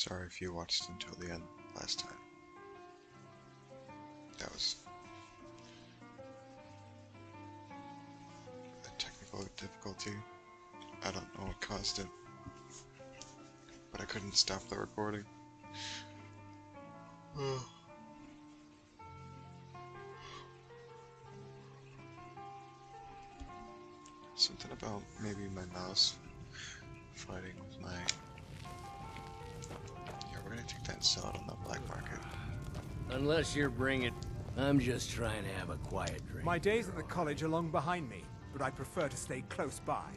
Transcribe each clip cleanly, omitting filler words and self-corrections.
Sorry if you watched until the end last time. That was a technical difficulty. I don't know what caused it, but I couldn't stop the recording. Something about maybe my mouse fighting with my... Yeah, we're gonna take that and sell it on the black market. Unless you're bringing... I'm just trying to have a quiet drink. My days at the college are long behind me, but I prefer to stay close by.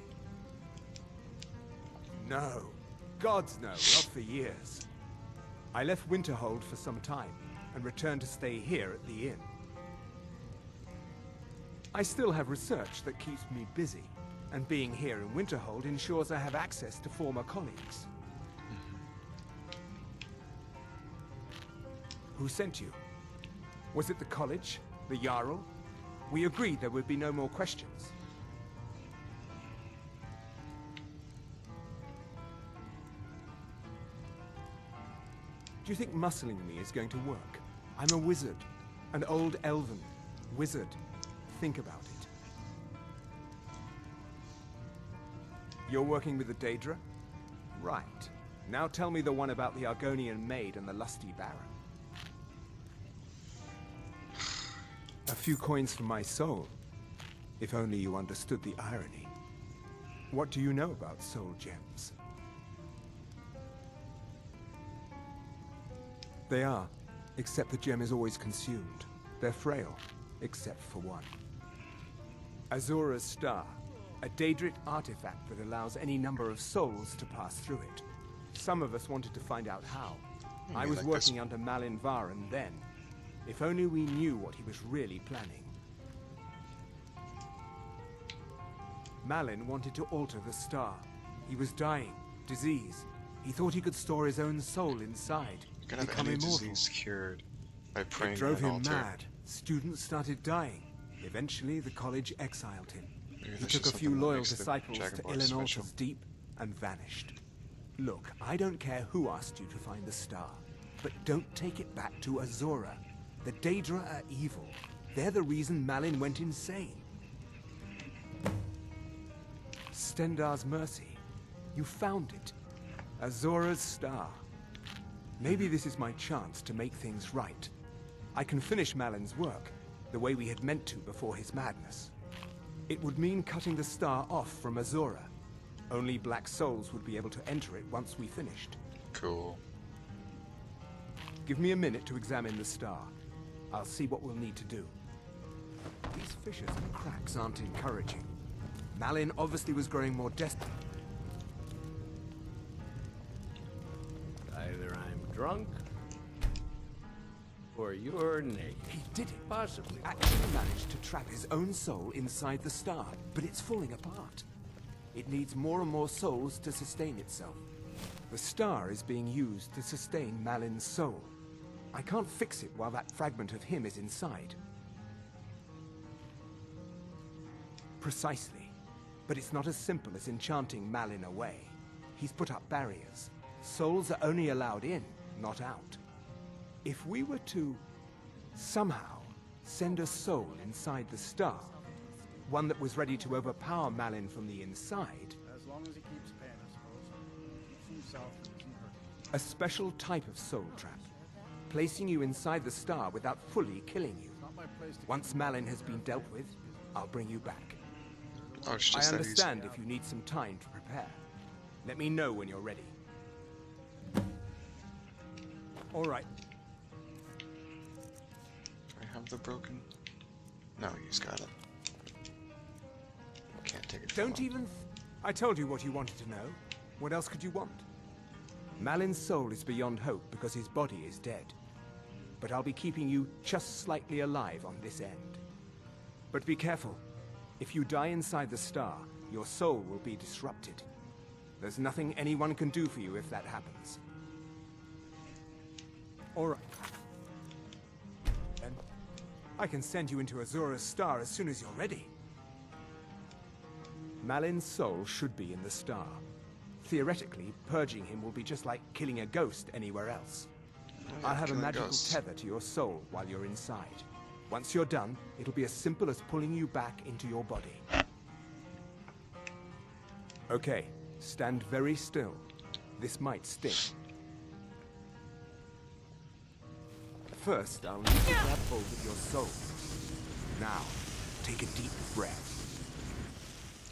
No. Gods no, not for years. I left Winterhold for some time, and returned to stay here at the inn. I still have research that keeps me busy, and being here in Winterhold ensures I have access to former colleagues. Who sent you? Was it the college? The Jarl? We agreed there would be no more questions. Do you think muscling me is going to work? I'm a wizard. An old elven wizard. Think about it. You're working with the Daedra? Right. Now tell me the one about the Argonian maid and the lusty baron. A few coins for my soul. If only you understood the irony. What do you know about soul gems? They are, except the gem is always consumed. They're frail, except for one. Azura's Star, a Daedric artifact that allows any number of souls to pass through it. Some of us wanted to find out how. I was working under Malin Varen then. If only we knew what he was really planning. Malin wanted to alter the star. He was dying, disease. He thought he could store his own soul inside, become immortal. Disease cured by praying It drove to an him altar. mad. Students started dying. Eventually, the college exiled him. Maybe He that's took a just few something that loyal makes the disciples to Dragonborn Illinalta's special. Deep and vanished. Look, I don't care who asked you to find the star, but don't take it back to Azura. The Daedra are evil. They're the reason Malin went insane. Stendarr's mercy. You found it. Azura's star. Maybe this is my chance to make things right. I can finish Malin's work, the way we had meant to before his madness. It would mean cutting the star off from Azura. Only black souls would be able to enter it once we finished. Cool. Give me a minute to examine the star. I'll see what we'll need to do. These fissures and cracks aren't encouraging. Malin obviously was growing more desperate. Either I'm drunk, or you're naked. He did it. Possibly. He actually managed to trap his own soul inside the star, but it's falling apart. It needs more and more souls to sustain itself. The star is being used to sustain Malin's soul. I can't fix it while that fragment of him is inside. Precisely. But it's not as simple as enchanting Malin away. He's put up barriers. Souls are only allowed in, not out. If we were to, somehow, send a soul inside the star, one that was ready to overpower Malin from the inside, As long as he keeps paying, I suppose. Keeps himself and isn't hurting. a special type of soul trap, placing you inside the star without fully killing you. Not my place to Once Malin has been dealt with, I'll bring you back. Oh, it's I just that he's... understand if you need some time to prepare. Let me know when you're ready. All right. Do I have the broken? No, he's got it. Can't take it. Don't even... I told you what you wanted to know. What else could you want? Malin's soul is beyond hope because his body is dead. But I'll be keeping you just slightly alive on this end. But be careful. If you die inside the star, your soul will be disrupted. There's nothing anyone can do for you if that happens. All right. Then I can send you into Azura's star as soon as you're ready. Malin's soul should be in the star. Theoretically, purging him will be just like killing a ghost anywhere else. I'll have a magical tether to your soul while you're inside. Once you're done, it'll be as simple as pulling you back into your body. Okay, stand very still. This might sting. First, I'll need to grab hold of your soul. Now, take a deep breath.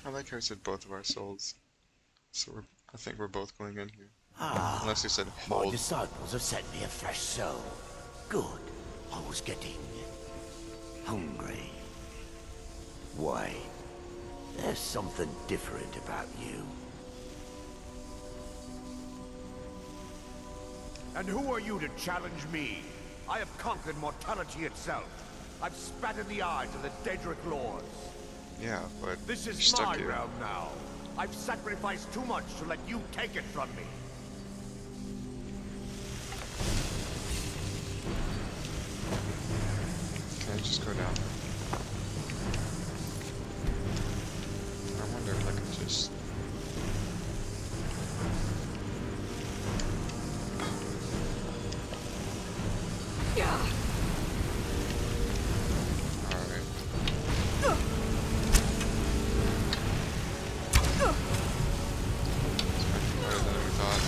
I like how I said both of our souls. So I think we're both going in here. Ah, Unless you said my hold. disciples have sent me a fresh soul. Good. I was getting hungry. Wait, there's something different about you. And who are you to challenge me? I have conquered mortality itself. I've spat in the eyes of the Daedric lords. Yeah, but This you're is stuck my here. realm now. I've sacrificed too much to let you take it from me. Can I just go down? I wonder if I can just... Alright. It's much better than we thought.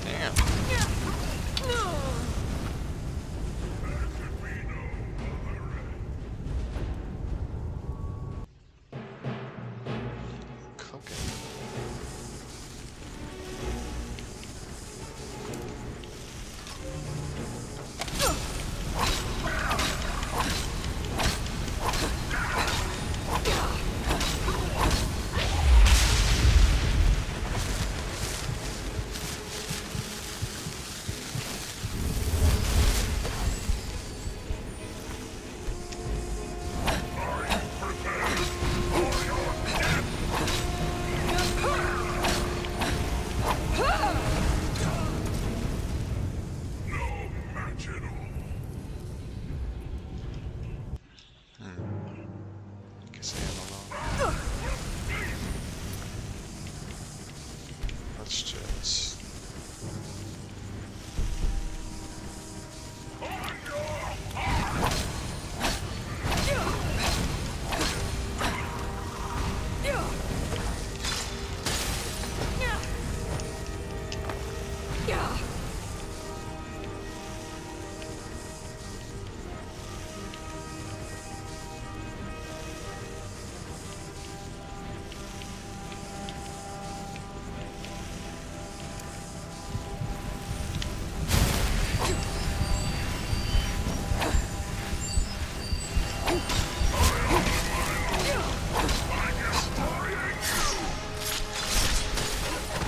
Damn. Cooking. Guess I am alone. Let's just...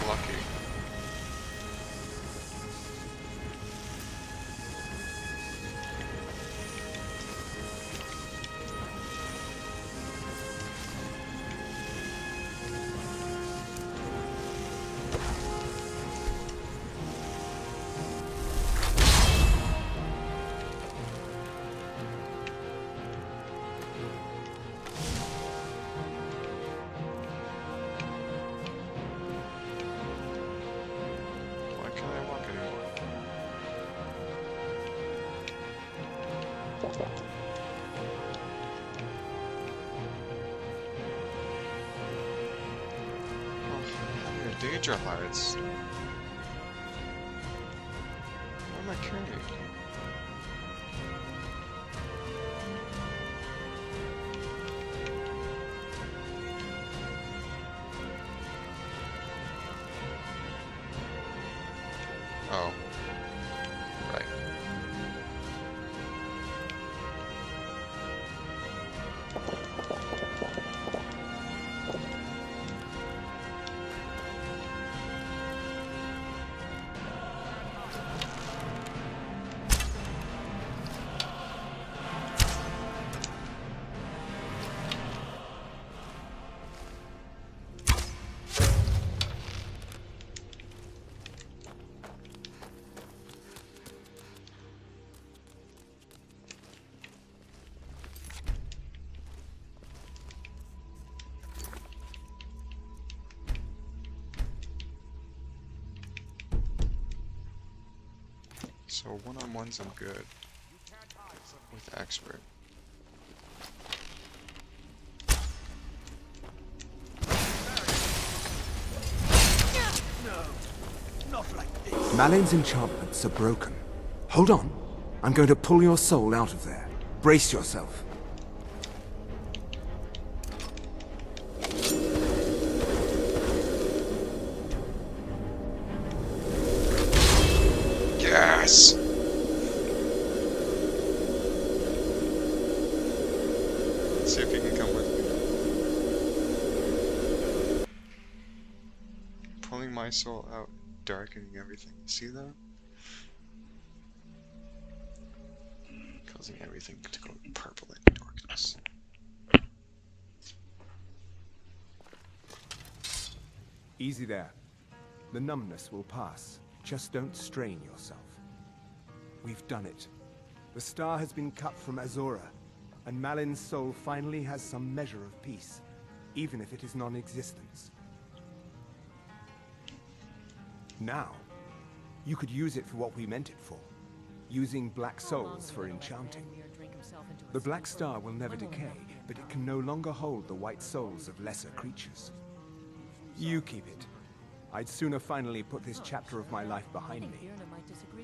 Lucky. Why can't I walk anymore? Oh, your danger hearts. What am I carrying? Oh. Right. So one-on-ones I'm good with expert. Malin's enchantments are broken. Hold on. I'm going to pull your soul out of there. Brace yourself. Yes! Let's see if you can come with me. Pulling my soul out, darkening everything. See that? Causing everything to go purple in darkness. Easy there. The numbness will pass. Just don't strain yourself. We've done it. The star has been cut from Azora, and Malin's soul finally has some measure of peace, even if it is non-existence. Now, you could use it for what we meant it for, using black souls for enchanting. The black star will never decay, but it can no longer hold the white souls of lesser creatures. You keep it. I'd sooner finally put this chapter of my life behind me.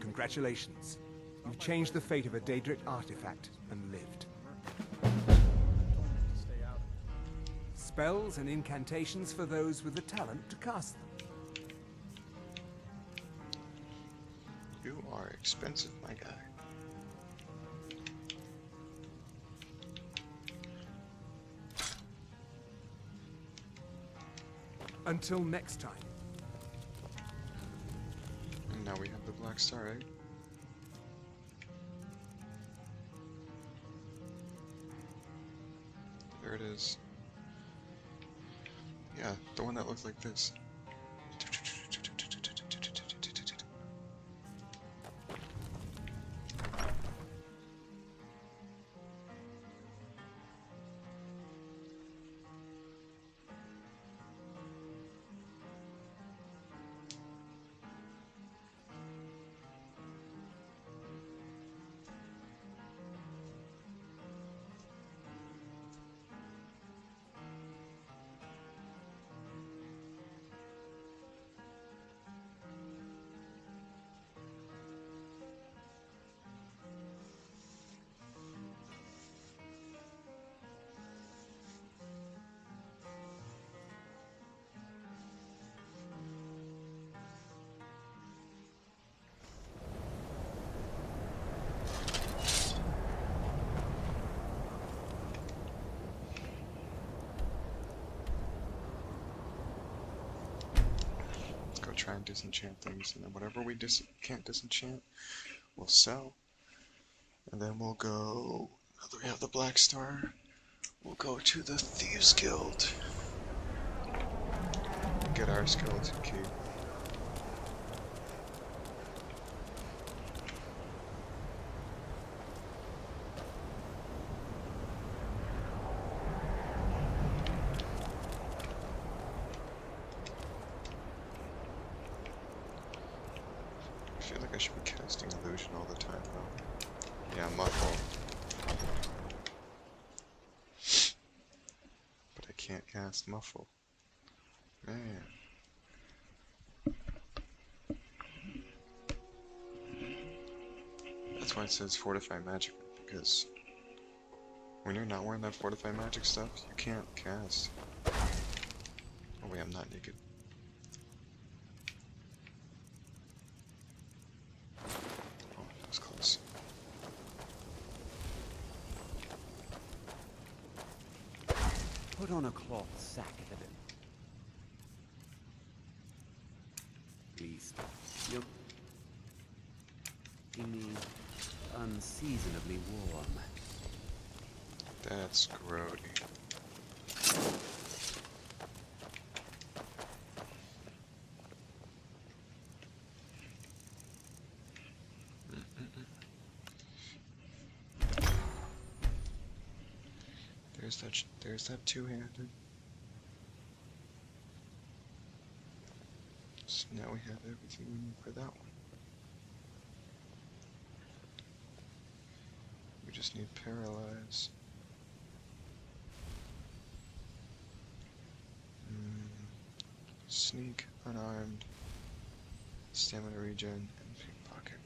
Congratulations. You've changed the fate of a Daedric artifact and lived. Spells and incantations for those with the talent to cast them. You are expensive, my guy. Until next time. And now we have the Black Star, right? There it is. Yeah, the one that looked like this. Go try and disenchant things, and then whatever we can't disenchant, we'll sell. And then we'll go, now that we have the Black Star, we'll go to the Thieves Guild. Get our skeleton key. I feel like I should be casting illusion all the time though. Yeah, my fault. But I can't cast muffle. Man. That's why it says fortify magic, because when you're not wearing that fortify magic stuff, you can't cast. Oh wait, I'm not naked. Oh, that was close. Put on a cloth sack, Evan. Please, you're making me unseasonably warm. That's grody. There's that two-handed. So now we have everything we need for that one. just need paralyze. Sneak, unarmed, stamina regen, and pickpocket.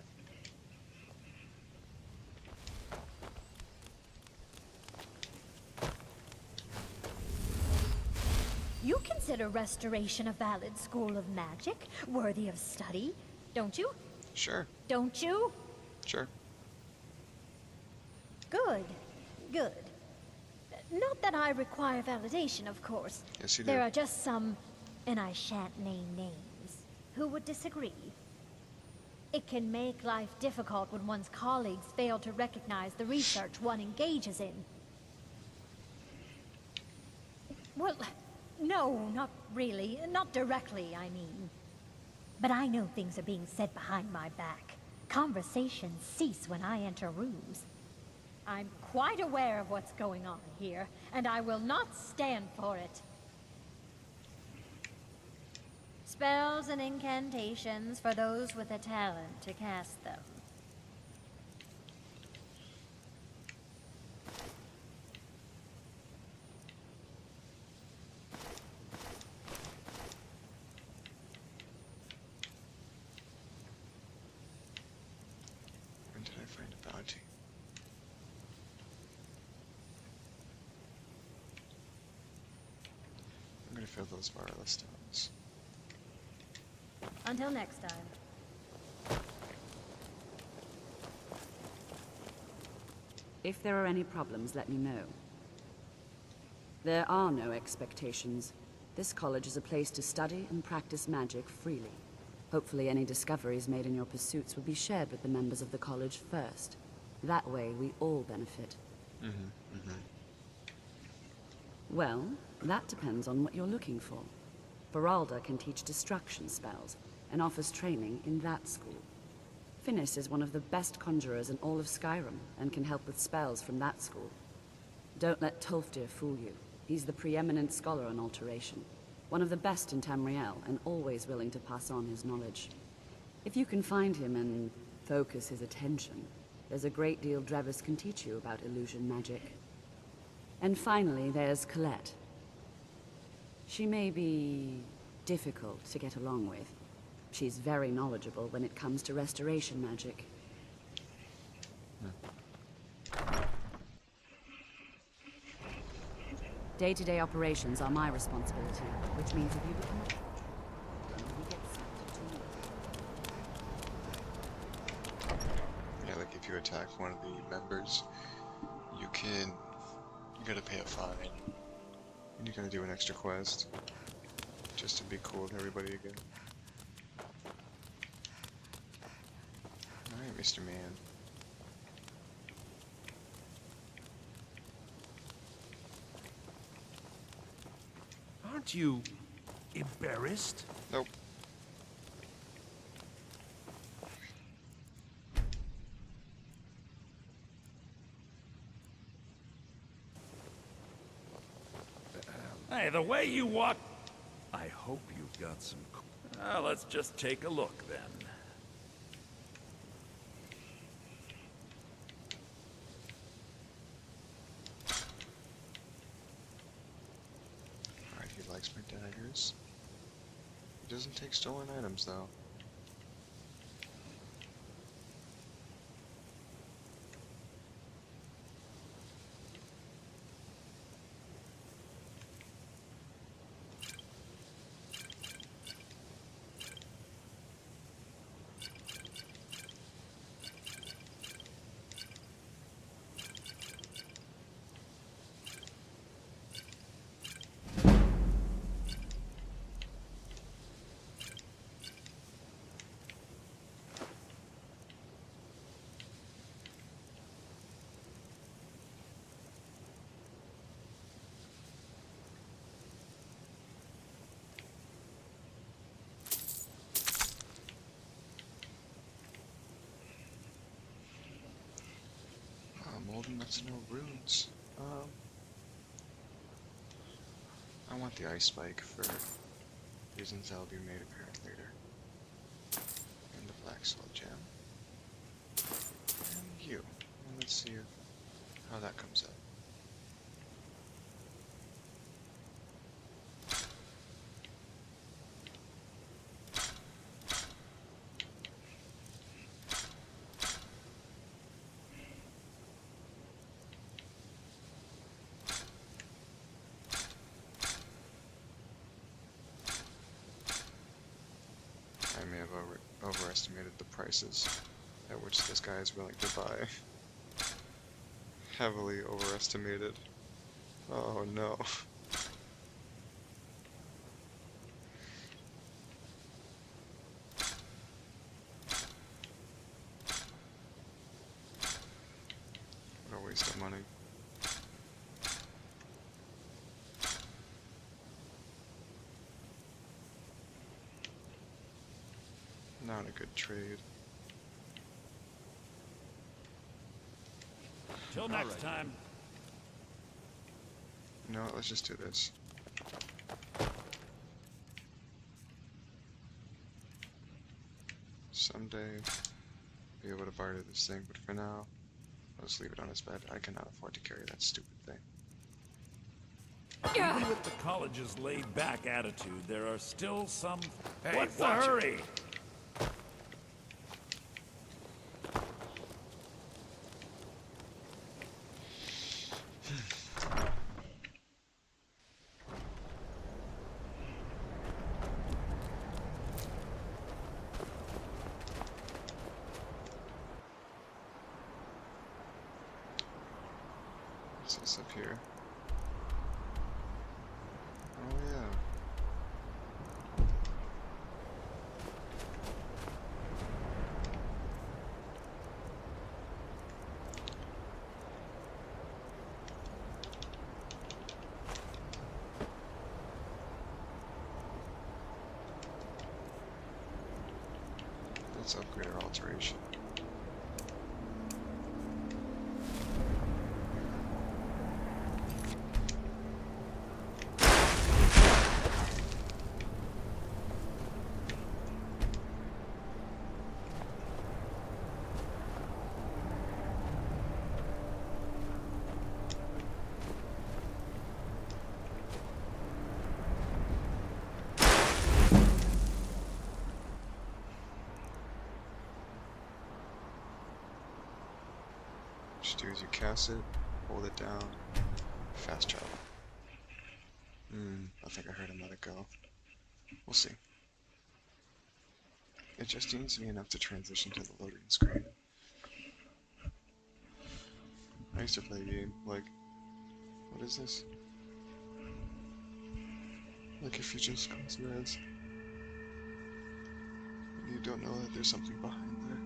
You consider restoration a valid school of magic, worthy of study, don't you? Sure, Don't you? sure. Good. Good. Not that I require validation, of course. Yes, you There do. are just some, and I shan't name names, who would disagree. It can make life difficult when one's colleagues fail to recognize the research one engages in. Well, no, not really. Not directly, I mean. But I know things are being said behind my back. Conversations cease when I enter rooms. I'm quite aware of what's going on here, and I will not stand for it. Spells and incantations for those with a talent to cast them. When did I find a bounty? I'm gonna fill those wireless stones. Until next time. If there are any problems, let me know. There are no expectations. This college is a place to study and practice magic freely. Hopefully any discoveries made in your pursuits will be shared with the members of the college first. That way, we all benefit. Well, that depends on what you're looking for. Beralda can teach destruction spells, and offers training in that school. Finis is one of the best conjurers in all of Skyrim, and can help with spells from that school. Don't let Tolfdir fool you. He's the preeminent scholar on alteration. One of the best in Tamriel, and always willing to pass on his knowledge. If you can find him and focus his attention, there's a great deal Drevis can teach you about illusion magic. And finally, there's Colette. She may be difficult to get along with. She's very knowledgeable when it comes to restoration magic. Day-to-day operations are my responsibility, which means if you become a then you get sent to Yeah, like if you attack one of the members, you gotta pay a fine. And you gotta do an extra quest. Just to be cool with everybody again. Alright, Mr. Man. Aren't you embarrassed? Nope. Hey, the way you walk... I hope you've got some... let's just take a look, then. Alright, he likes my daggers. He doesn't take stolen items, though. Molten nuts and no runes. I want the ice spike for reasons that will be made apparent later. And the black soul gem. And you. And let's see if how that comes out. I may have overestimated the prices at which this guy is willing to buy. Heavily overestimated. Oh no. What a waste of money. Not a good trade. Till next time. You know what, let's just do this. Someday, be able to barter this thing, but for now, I'll just leave it on his bed. I cannot afford to carry that stupid thing. Even with the college's laid-back attitude, there are still some... Hey, what's the hurry? What's this up here? Oh yeah. Let's upgrade our alteration. What you do is you cast it, hold it down, fast travel. I think I heard him let it go. We'll see. It just needs to be enough to transition to the loading screen. I used to play a game like, what is this? Like if you just close your eyes and you don't know that there's something behind there.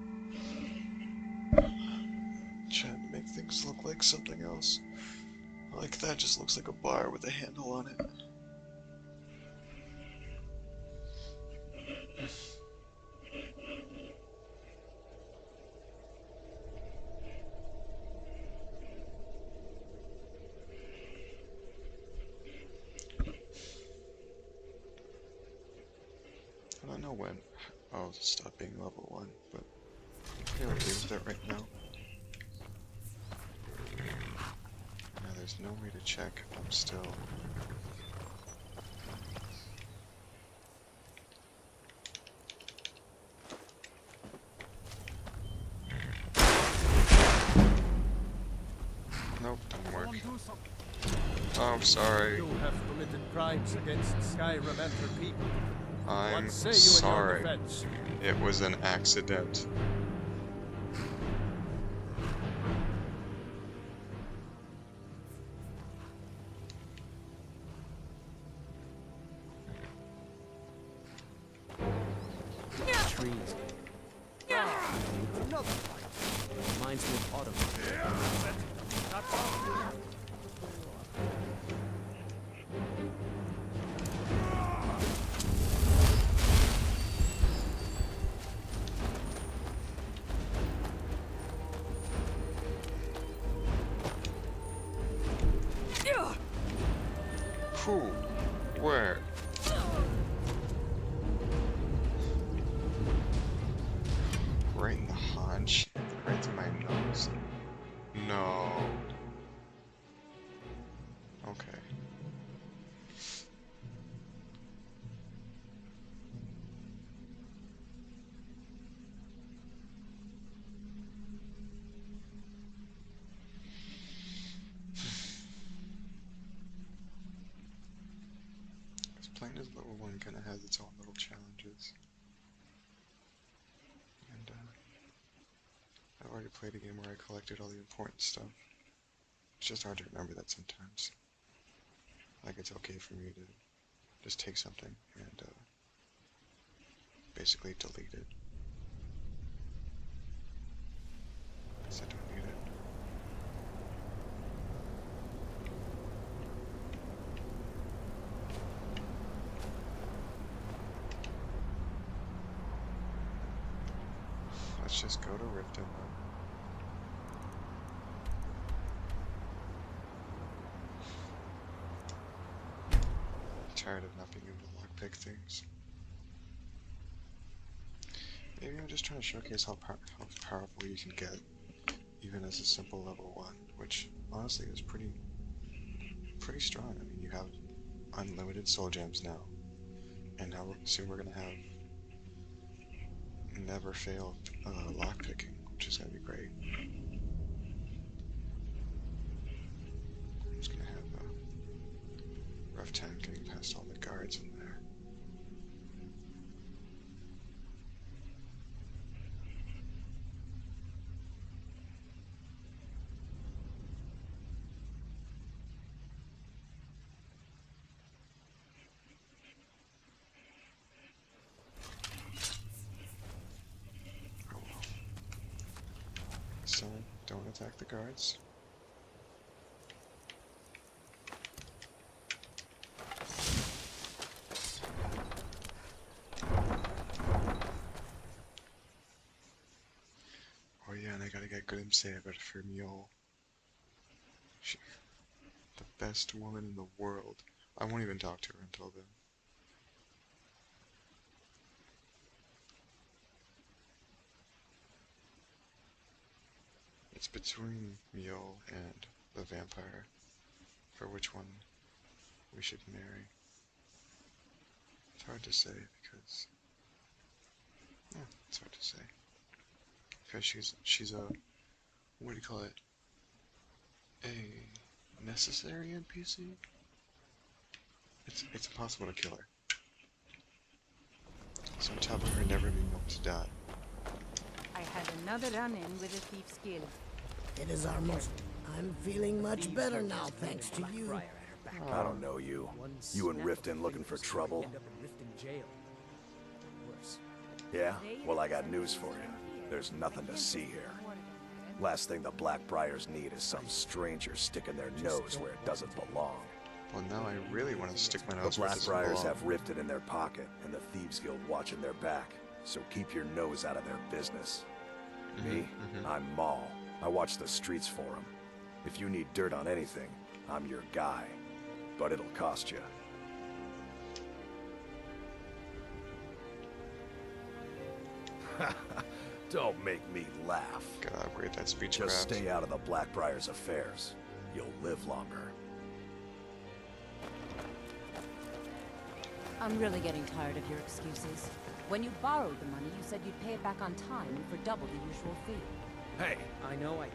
Trying to make things look like something else. Like that just looks like a bar with a handle on it. I don't know when I'll stop being level 1, but I'm gonna deal with it right now. Now there's no way to check if I'm still... Nope, didn't work. Oh, I'm sorry. You have committed crimes against Skyrim and her people. I'm What say you sorry. in your defense? It was an accident. Trees. Another fight. Reminds me of autumn. Who? Where? Right in the haunch, right through my nose. No. playing as level 1 kind of has its own little challenges. And I've already played a game where I collected all the important stuff. It's just hard to remember that sometimes. Like, it's okay for me to just take something and basically delete it. Because I don't need it. Let's just go to Riften then. I'm tired of not being able to lockpick things. Maybe I'm just trying to showcase how powerful you can get, even as a simple level 1, which honestly is pretty strong. I mean, you have unlimited soul gems now, and now soon we're gonna have never failed lockpicking, which is gonna be great. I'm just gonna have a rough time getting past all the guards in there. Oh well. So, don't attack the guards. Oh yeah, and I gotta get glimpse of it for Mule. She, the best woman in the world. I won't even talk to her until then. It's between Mule and the vampire for which one we should marry. It's hard to say because... yeah, it's hard to say. Because she's a... what do you call it? A necessary NPC? It's impossible to kill her. So on top of her never being able to die. I had another run-in with a thief's guild. It is almost... I'm feeling much better now, thanks to you. I don't know you. You and Riften looking for trouble? Yeah? Well, I got news for you. There's nothing to see here. Last thing the Blackbriars need is some stranger sticking their nose where it doesn't belong. Well, now I really want to stick my nose The where it doesn't Blackbriars belong. have Riften in their pocket, and the Thieves Guild watching their back. So keep your nose out of their business. Me? I'm Maul. I watch the streets for them. If you need dirt on anything, I'm your guy. But it'll cost you. Don't make me laugh. Gotta upgrade that speech Just craft. stay out of the Blackbriars' affairs. You'll live longer. I'm really getting tired of your excuses. When you borrowed the money, you said you'd pay it back on time and for double the usual fee. Hey! I know I did.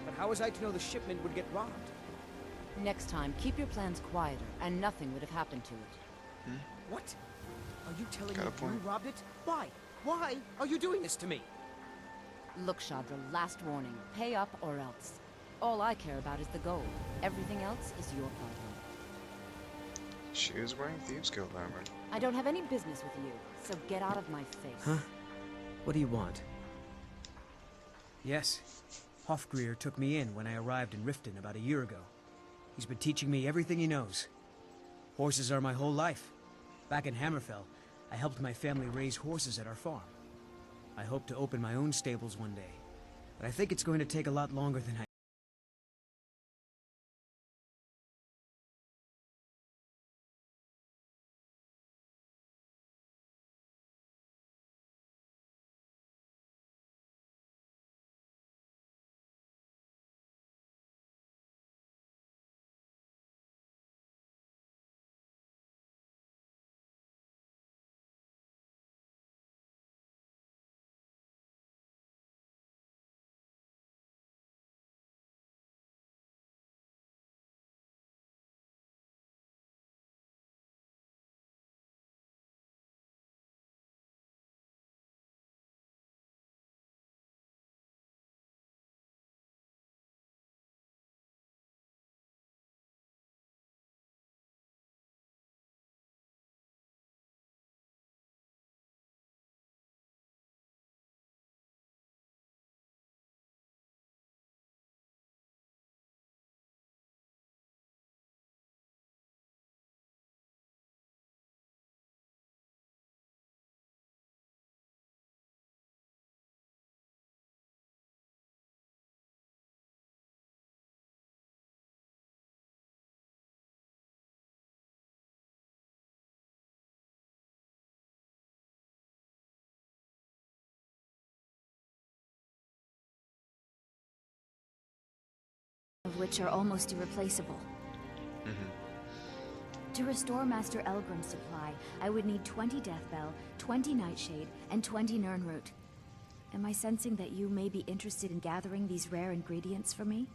But how was I to know the shipment would get robbed? Next time, keep your plans quieter, and nothing would have happened to it. What? Are you telling Got me a point. you robbed it? Why? Why are you doing this to me? Look, Chandra, last warning. Pay up or else. All I care about is the gold. Everything else is your problem. She is wearing Thieves Guild armor. I don't have any business with you, so get out of my face. Huh? What do you want? Yes. Hofgreer took me in when I arrived in Riften about a year ago. He's been teaching me everything he knows. Horses are my whole life. Back in Hammerfell, I helped my family raise horses at our farm. I hope to open my own stables one day, but I think it's going to take a lot longer than I of which are almost irreplaceable. To restore Master Elgrim's supply, I would need 20 Deathbell, 20 Nightshade, and 20 Nirnroot. Am I sensing that you may be interested in gathering these rare ingredients for me?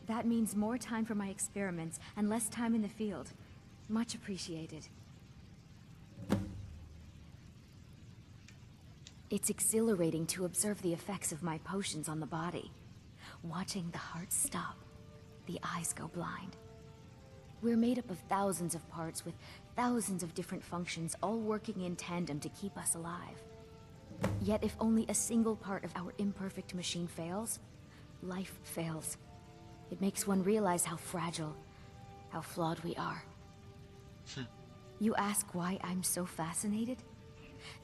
That means more time for my experiments and less time in the field. Much appreciated. It's exhilarating to observe the effects of my potions on the body. Watching the heart stop, the eyes go blind. We're made up of thousands of parts with thousands of different functions, all working in tandem to keep us alive. Yet if only a single part of our imperfect machine fails, life fails. It makes one realize how fragile, how flawed we are. You ask why I'm so fascinated?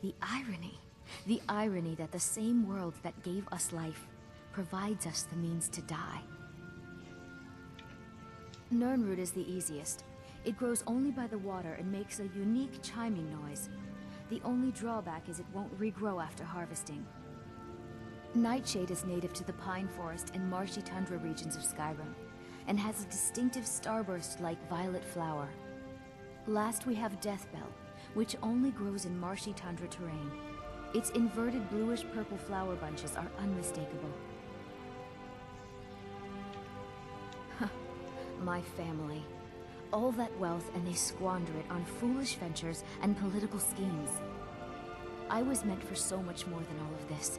The irony that the same world that gave us life provides us the means to die. Nirnroot is the easiest. It grows only by the water and makes a unique chiming noise. The only drawback is it won't regrow after harvesting. Nightshade is native to the pine forest and marshy tundra regions of Skyrim, and has a distinctive starburst-like violet flower. Last we have Deathbell, which only grows in marshy tundra terrain. Its inverted bluish-purple flower bunches are unmistakable. My family. All that wealth and they squander it on foolish ventures and political schemes. I was meant for so much more than all of this.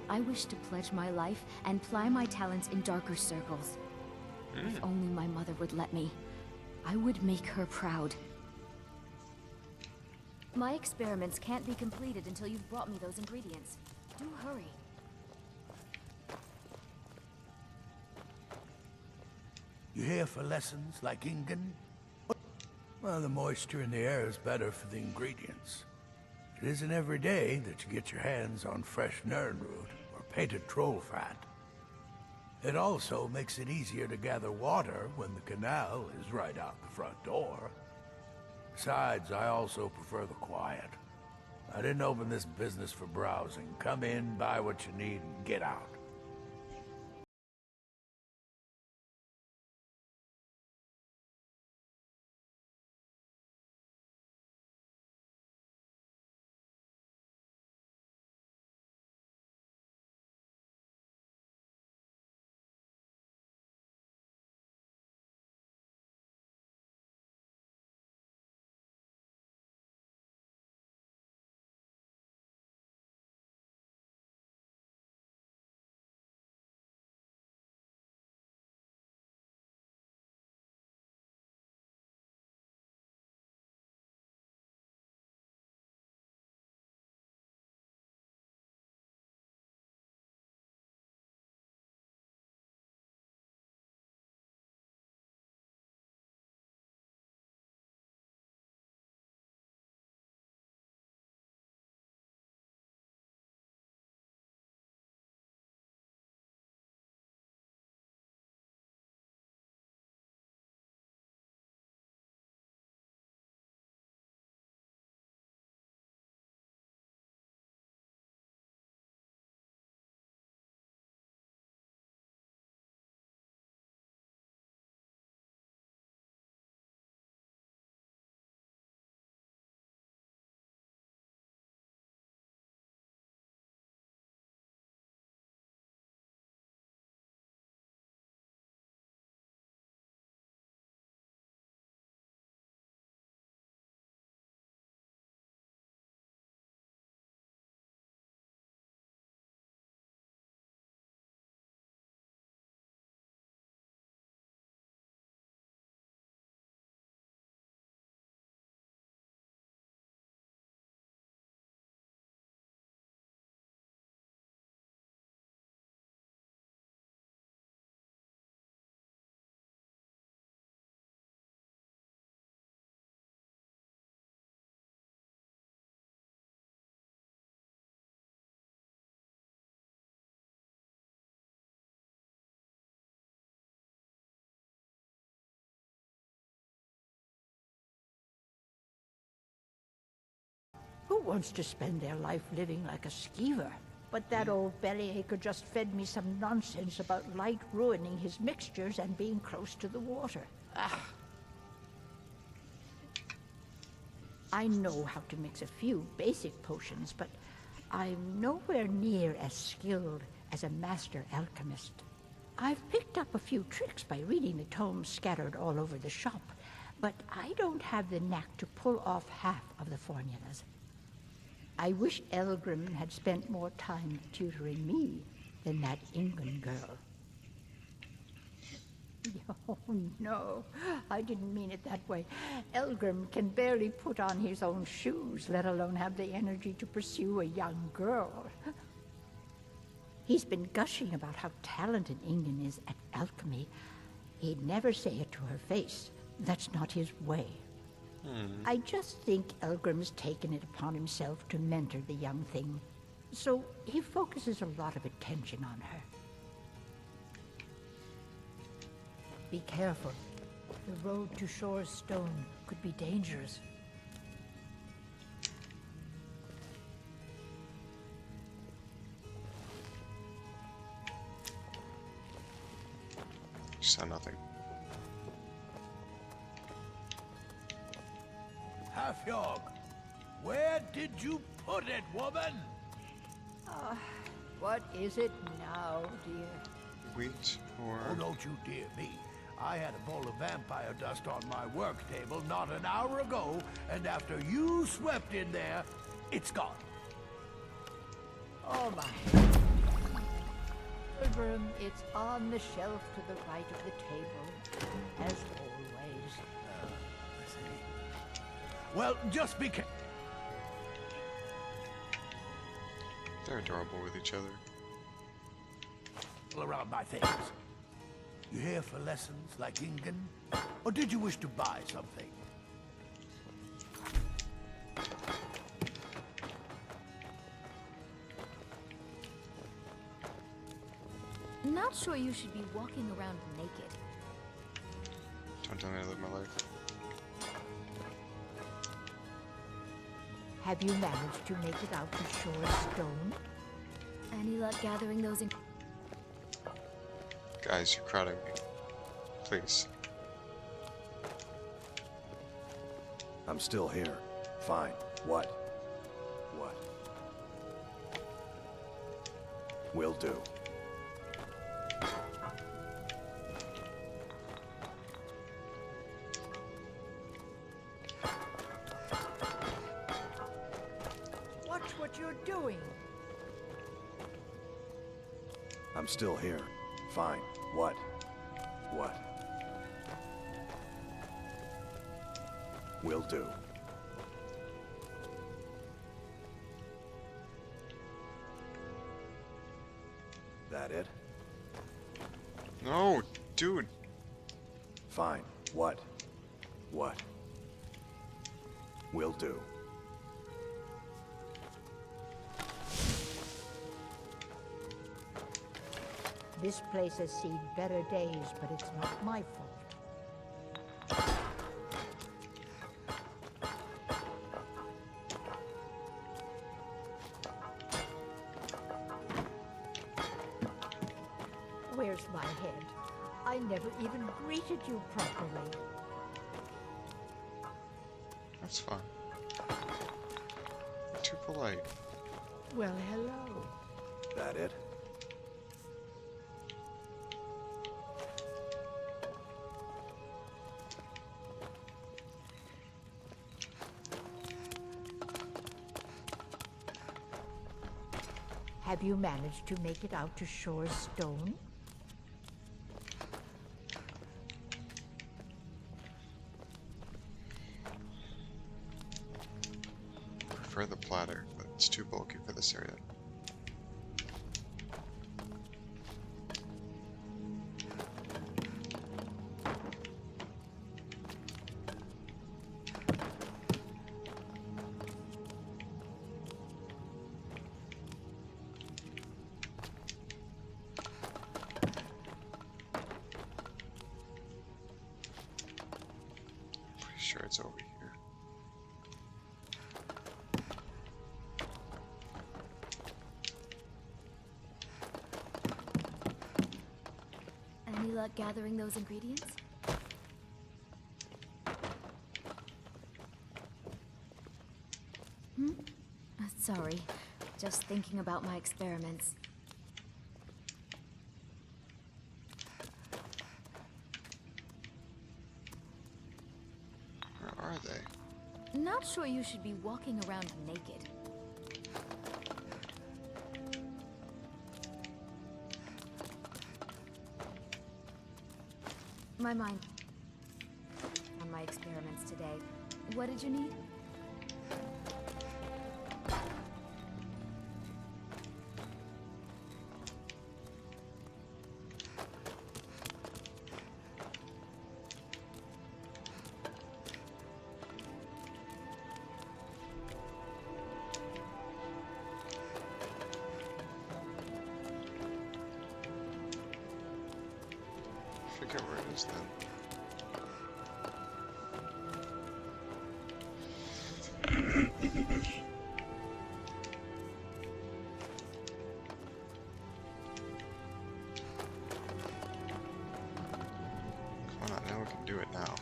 I wish to pledge my life and ply my talents in darker circles. If only my mother would let me, I would make her proud. My experiments can't be completed until you've brought me those ingredients. Do hurry. You here for lessons like Ingen? Well, the moisture in the air is better for the ingredients. It isn't every day that you get your hands on fresh Nirnroot or painted troll fat. It also makes it easier to gather water when the canal is right out the front door. Besides, I also prefer the quiet. I didn't open this business for browsing. Come in, buy what you need, and get out. Who wants to spend their life living like a skeever? But that old bellyacre just fed me some nonsense about light ruining his mixtures and being close to the water. Ah. I know how to mix a few basic potions, but I'm nowhere near as skilled as a master alchemist. I've picked up a few tricks by reading the tomes scattered all over the shop, but I don't have the knack to pull off half of the formulas. I wish Elgrim had spent more time tutoring me than that Ingun girl. Oh, no, I didn't mean it that way. Elgrim can barely put on his own shoes, let alone have the energy to pursue a young girl. He's been gushing about how talented Ingun is at alchemy. He'd never say it to her face. That's not his way. I just think Elgrim's taken it upon himself to mentor the young thing, so he focuses a lot of attention on her. Be careful. The road to Shore's Stone could be dangerous. She said nothing. Half-Yog, where did you put it, woman? What is it now, dear? Wheat or... Oh, don't you dear me. I had a bowl of vampire dust on my work table not an hour ago, and after you swept in there, it's gone. Oh my. Elgrim, it's on the shelf to the right of the table, as always. I see. Well, just be careful. They're adorable with each other. Around my things. You here for lessons like Ingun? Or did you wish to buy something? Not sure you should be walking around naked. Don't tell me I live my life. Have you managed to make it out to Shore's Stone? Any luck gathering those in... Guys, you're crowding me. Please. I'm still here. Fine. What? What? Will do. Watch what you're doing. I'm still here. Fine. What? What? Will do. That it? No, dude. Fine. What? What? Will do. This place has seen better days, but it's not my fault. Where's my head? I never even greeted you properly. That's fine. You're too polite. Well, hello. That it? Have you managed to make it out to Shore's Stone? I prefer the platter, but it's too bulky for this area. Sure, it's over here. luck gathering those ingredients? Sorry, just thinking about my experiments. Where are they? Not sure you should be walking around naked. My mind on my experiments today. What did you need? Forget where it is then. Come on, now we can do it now.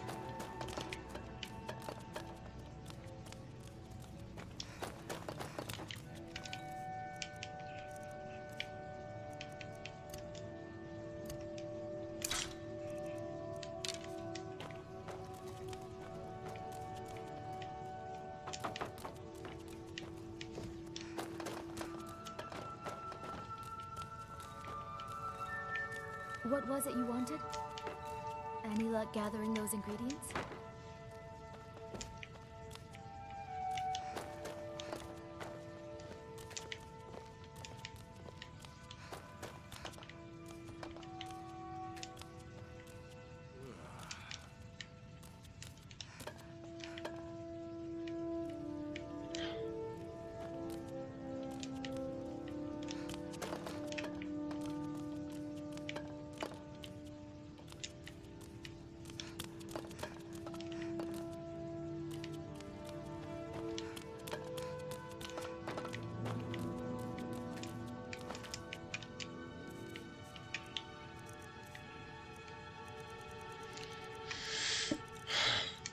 What was it you wanted? Any luck gathering those ingredients?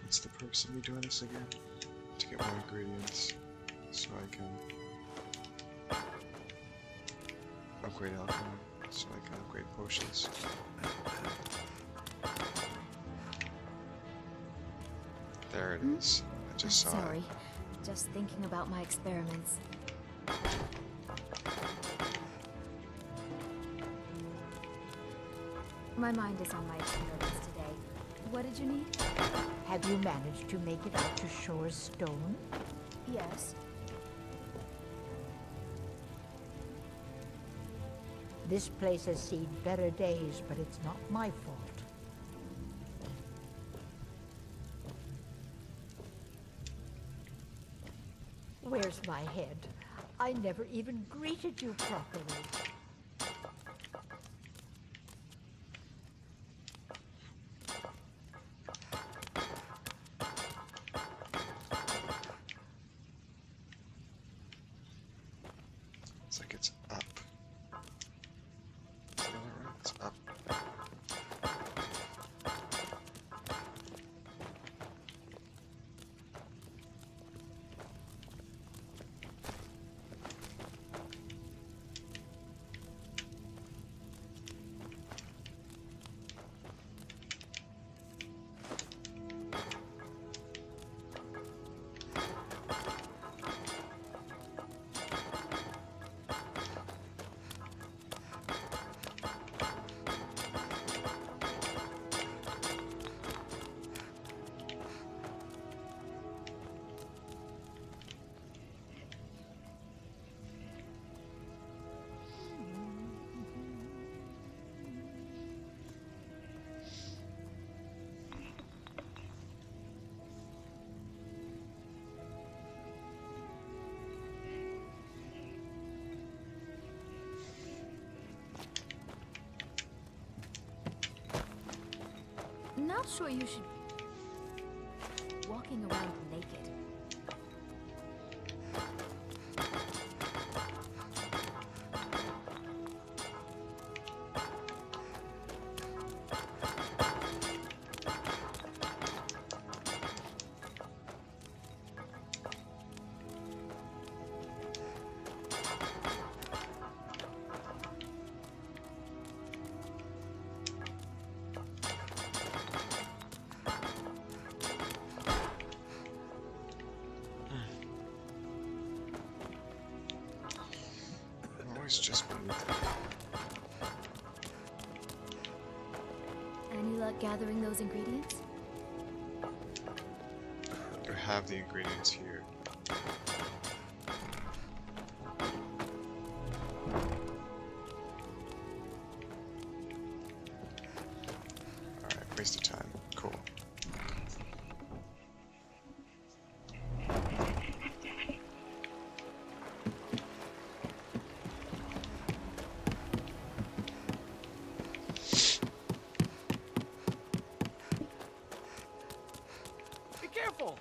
What's the purpose of me doing this again? To get more ingredients, so I can upgrade alchemy, so I can upgrade potions. There it is. I just saw Sorry, it. just thinking about my experiments. My mind is on my experiments today. What did you need? Have you managed to make it out to Shore's stone? Yes. This place has seen better days, but it's not my fault. Where's my head? I never even greeted you properly. It's like it's up. Is that right? It's up. Not sure you should be walking around naked. always just beneath it. Any luck gathering those ingredients? You have the ingredients here. Alright, waste of time. Cool. Be careful!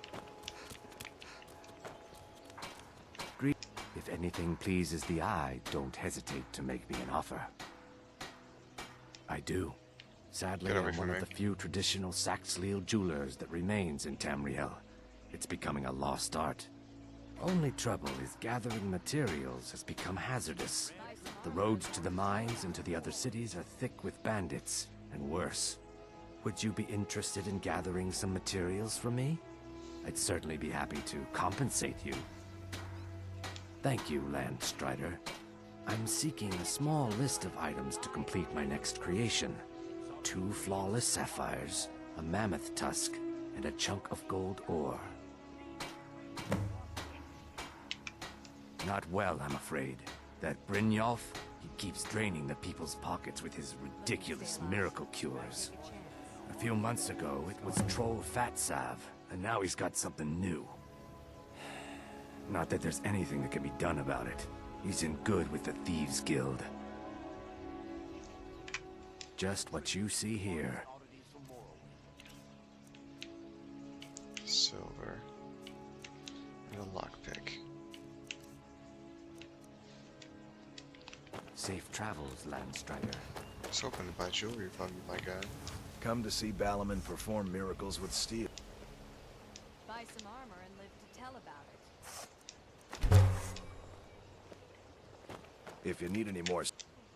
If anything pleases the eye, don't hesitate to make me an offer. I do. Sadly, Get over I'm here, one of man. the few traditional Saxhleel jewelers that remains in Tamriel. It's becoming a lost art. Only trouble is gathering materials has become hazardous. The roads to the mines and to the other cities are thick with bandits, and worse. Would you be interested in gathering some materials from me? I'd certainly be happy to compensate you. Thank you, Landstrider. I'm seeking a small list of items to complete my next creation. 2 flawless sapphires, a mammoth tusk, and a chunk of gold ore. Not well, I'm afraid. That Brynjolf, he keeps draining the people's pockets with his ridiculous miracle cures. A few months ago, it was Troll Fat Salve, and now he's got something new. Not that there's anything that can be done about it. He's in good with the Thieves Guild. Just what you see here. Silver. And a lockpick. Safe travels, Landstrider. I was hoping to buy jewelry from you, my guy. Come to see Balaman perform miracles with steel. Buy some armor and live to tell about it. If you need any more,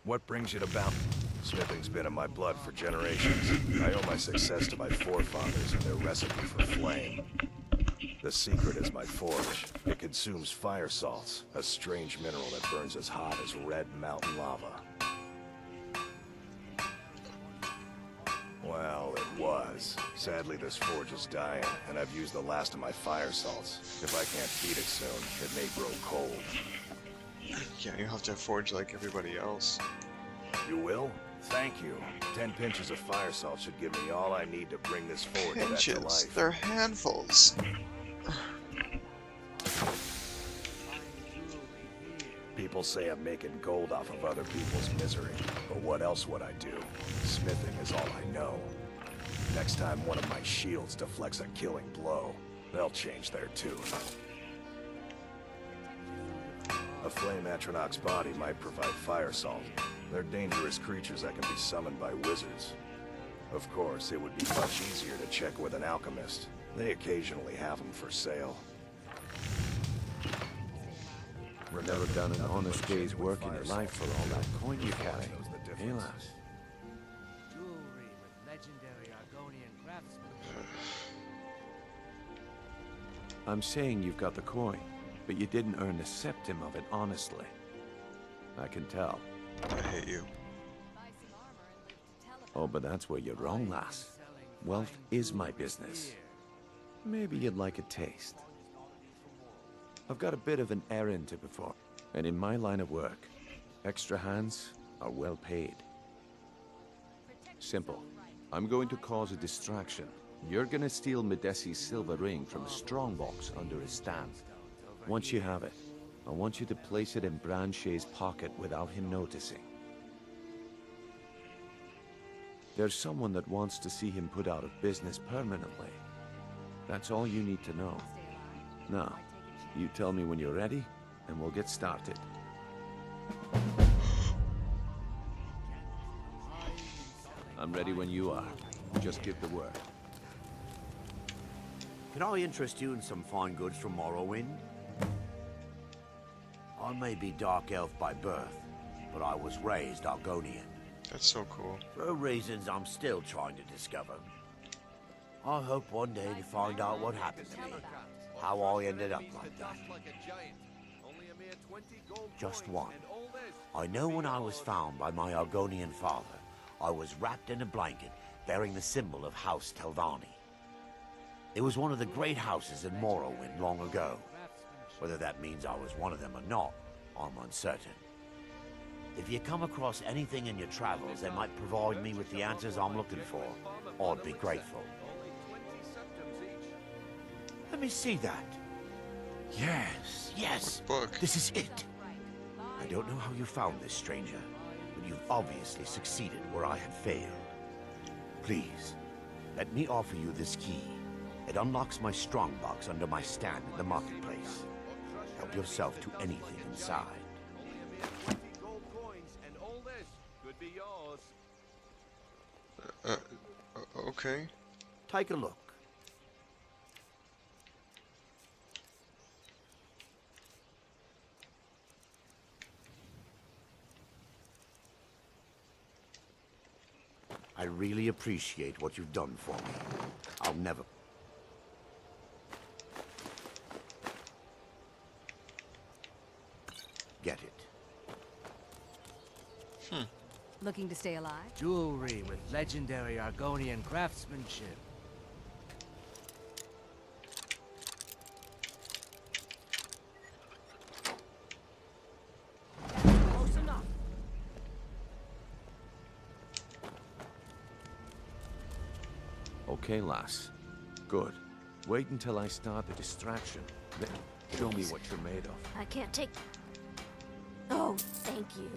what brings you to Balaman? Smithing's been in my blood for generations. I owe my success to my forefathers and their recipe for flame. The secret is my forge. It consumes fire salts, a strange mineral that burns as hot as red mountain lava. Well, it was. Sadly, this forge is dying, and I've used the last of my fire salts. If I can't feed it soon, it may grow cold. Yeah, you have to forge like everybody else. You will? Thank you. 10 pinches of fire salt should give me all I need to bring this forge back to Pinches. life. They're handfuls. People say I'm making gold off of other people's misery, but what else would I do? Smithing is all I know. Next time one of my shields deflects a killing blow, they'll change their tune. A flame Atronach's body might provide fire salt. They're dangerous creatures that can be summoned by wizards. Of course, it would be much easier to check with an alchemist. They occasionally have them for sale. Never done an honest day's work in your life for all that coin you carry. Hey, lass. Jewelry with legendary Argonian craftsmanship. I'm saying you've got the coin, but you didn't earn the septim of it honestly. I can tell. I hate you. Oh, but that's where you're wrong, lass. Wealth is my business. Maybe you'd like a taste. I've got a bit of an errand to perform, and in my line of work, extra hands are well paid. Simple. I'm going to cause a distraction. You're gonna steal Medesi's silver ring from a strongbox under his stand. Once you have it, I want you to place it in Branche's pocket without him noticing. There's someone that wants to see him put out of business permanently. That's all you need to know. Now, you tell me when you're ready, and we'll get started. I'm ready when you are. Just give the word. Can I interest you in some fine goods from Morrowind? I may be Dark Elf by birth, but I was raised Argonian. That's so cool. For reasons I'm still trying to discover. I hope one day to find out what happened to me. How I ended up like that. Just one. I know when I was found by my Argonian father, I was wrapped in a blanket bearing the symbol of House Teldani. It was one of the great houses in Morrowind long ago. Whether that means I was one of them or not, I'm uncertain. If you come across anything in your travels that might provide me with the answers I'm looking for, I'd be grateful. Let me see that. Yes. This is it. I don't know how you found this, stranger, but you've obviously succeeded where I have failed. Please, let me offer you this key. It unlocks my strongbox under my stand in the marketplace. Help yourself to anything inside. Okay. Take a look. I really appreciate what you've done for me. I'll never... Get it. Looking to stay alive? Jewelry with legendary Argonian craftsmanship. Close enough. Okay, lass. Good. Wait until I start the distraction. Then show me what you're made of. I can't take... Oh, thank you.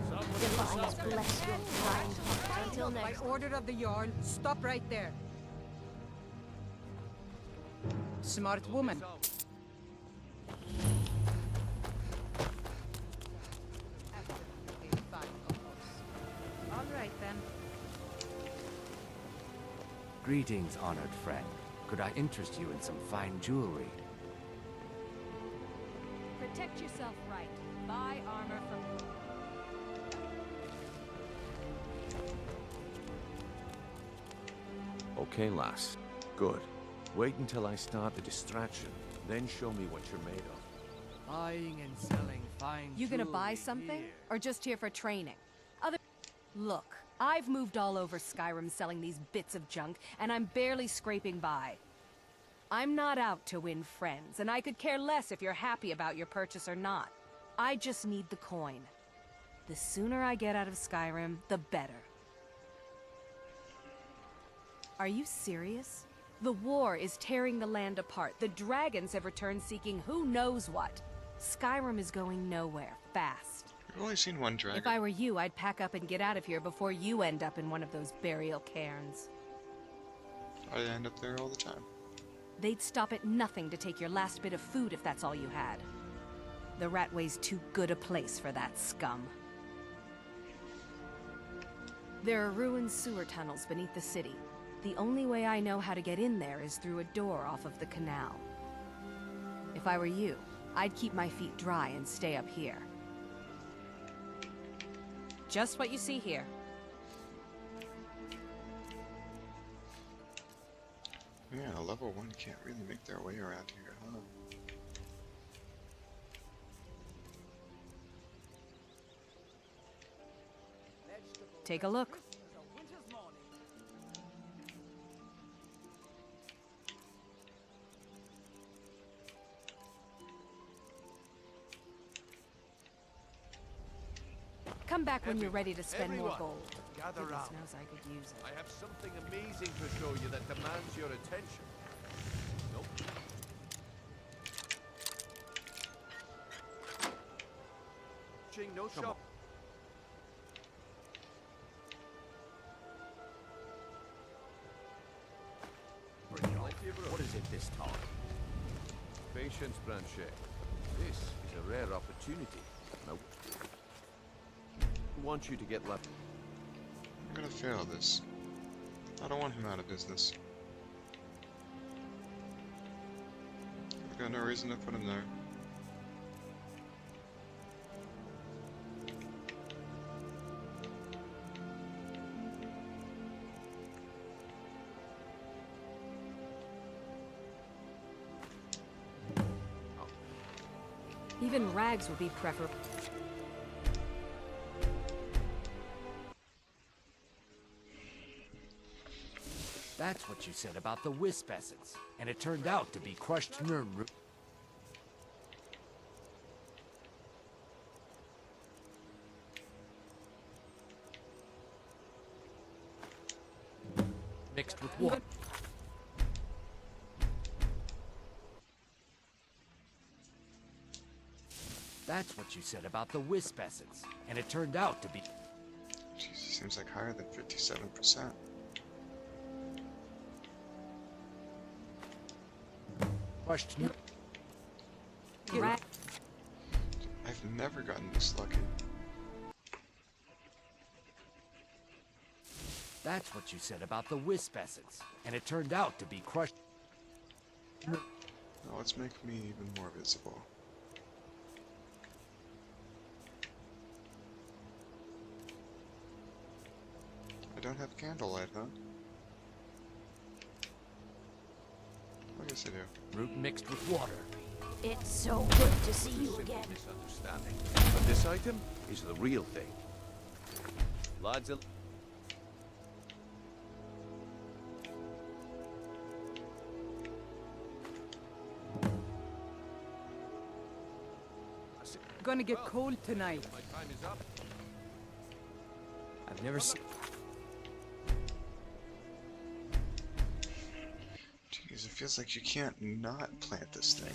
Divines bless your kind heart. Until next By order of the Jarl, stop right there. Smart woman. All right then. Greetings, honored friend. Could I interest you in some fine jewelry? Protect yourself right. Buy armor from... Okay, lass. Good. Wait until I start the distraction. Then show me what you're made of. Buying and selling fine You gonna buy jewelry something? here. Or just here for training? Look, I've moved all over Skyrim selling these bits of junk, and I'm barely scraping by. I'm not out to win friends, and I could care less if you're happy about your purchase or not. I just need the coin. The sooner I get out of Skyrim, the better. Are you serious? The war is tearing the land apart. The dragons have returned seeking who knows what. Skyrim is going nowhere, fast. I've only seen one dragon. If I were you, I'd pack up and get out of here before you end up in one of those burial cairns. I end up there all the time. They'd stop at nothing to take your last bit of food if that's all you had. The Ratway's too good a place for that scum. There are ruined sewer tunnels beneath the city. The only way I know how to get in there is through a door off of the canal. If I were you, I'd keep my feet dry and stay up here. Just what you see here. Yeah, a level 1 can't really make their way around here, huh? Take a look. Come back when you're ready to spend more gold. Gather Goodness round. knows I could use it. I have something amazing to show you that demands your attention. Nope. No shop. What is it this time? Patience, Blanchet. This is a rare opportunity. Nope. I want you to get left. I'm gonna fail this. I don't want him out of business. I've got no reason to put him there. Even rags would be preferable. That's what you said about the wisp essence, and it turned out to be crushed nerd root. Mixed with water. That's what you said about the wisp essence, and it turned out to be. Jesus, seems like higher than 57%. Crushed. I've never gotten this lucky. That's what you said about the wisp essence, and it turned out to be crushed. Now let's make me even more visible. I don't have candlelight, huh? I guess I do. Root mixed with water. It's so good to see you again. Misunderstanding. But this item is the real thing. Lads, Gonna get cold tonight. my time is up. I've never seen... Jeez, it feels like you can't not plant this thing.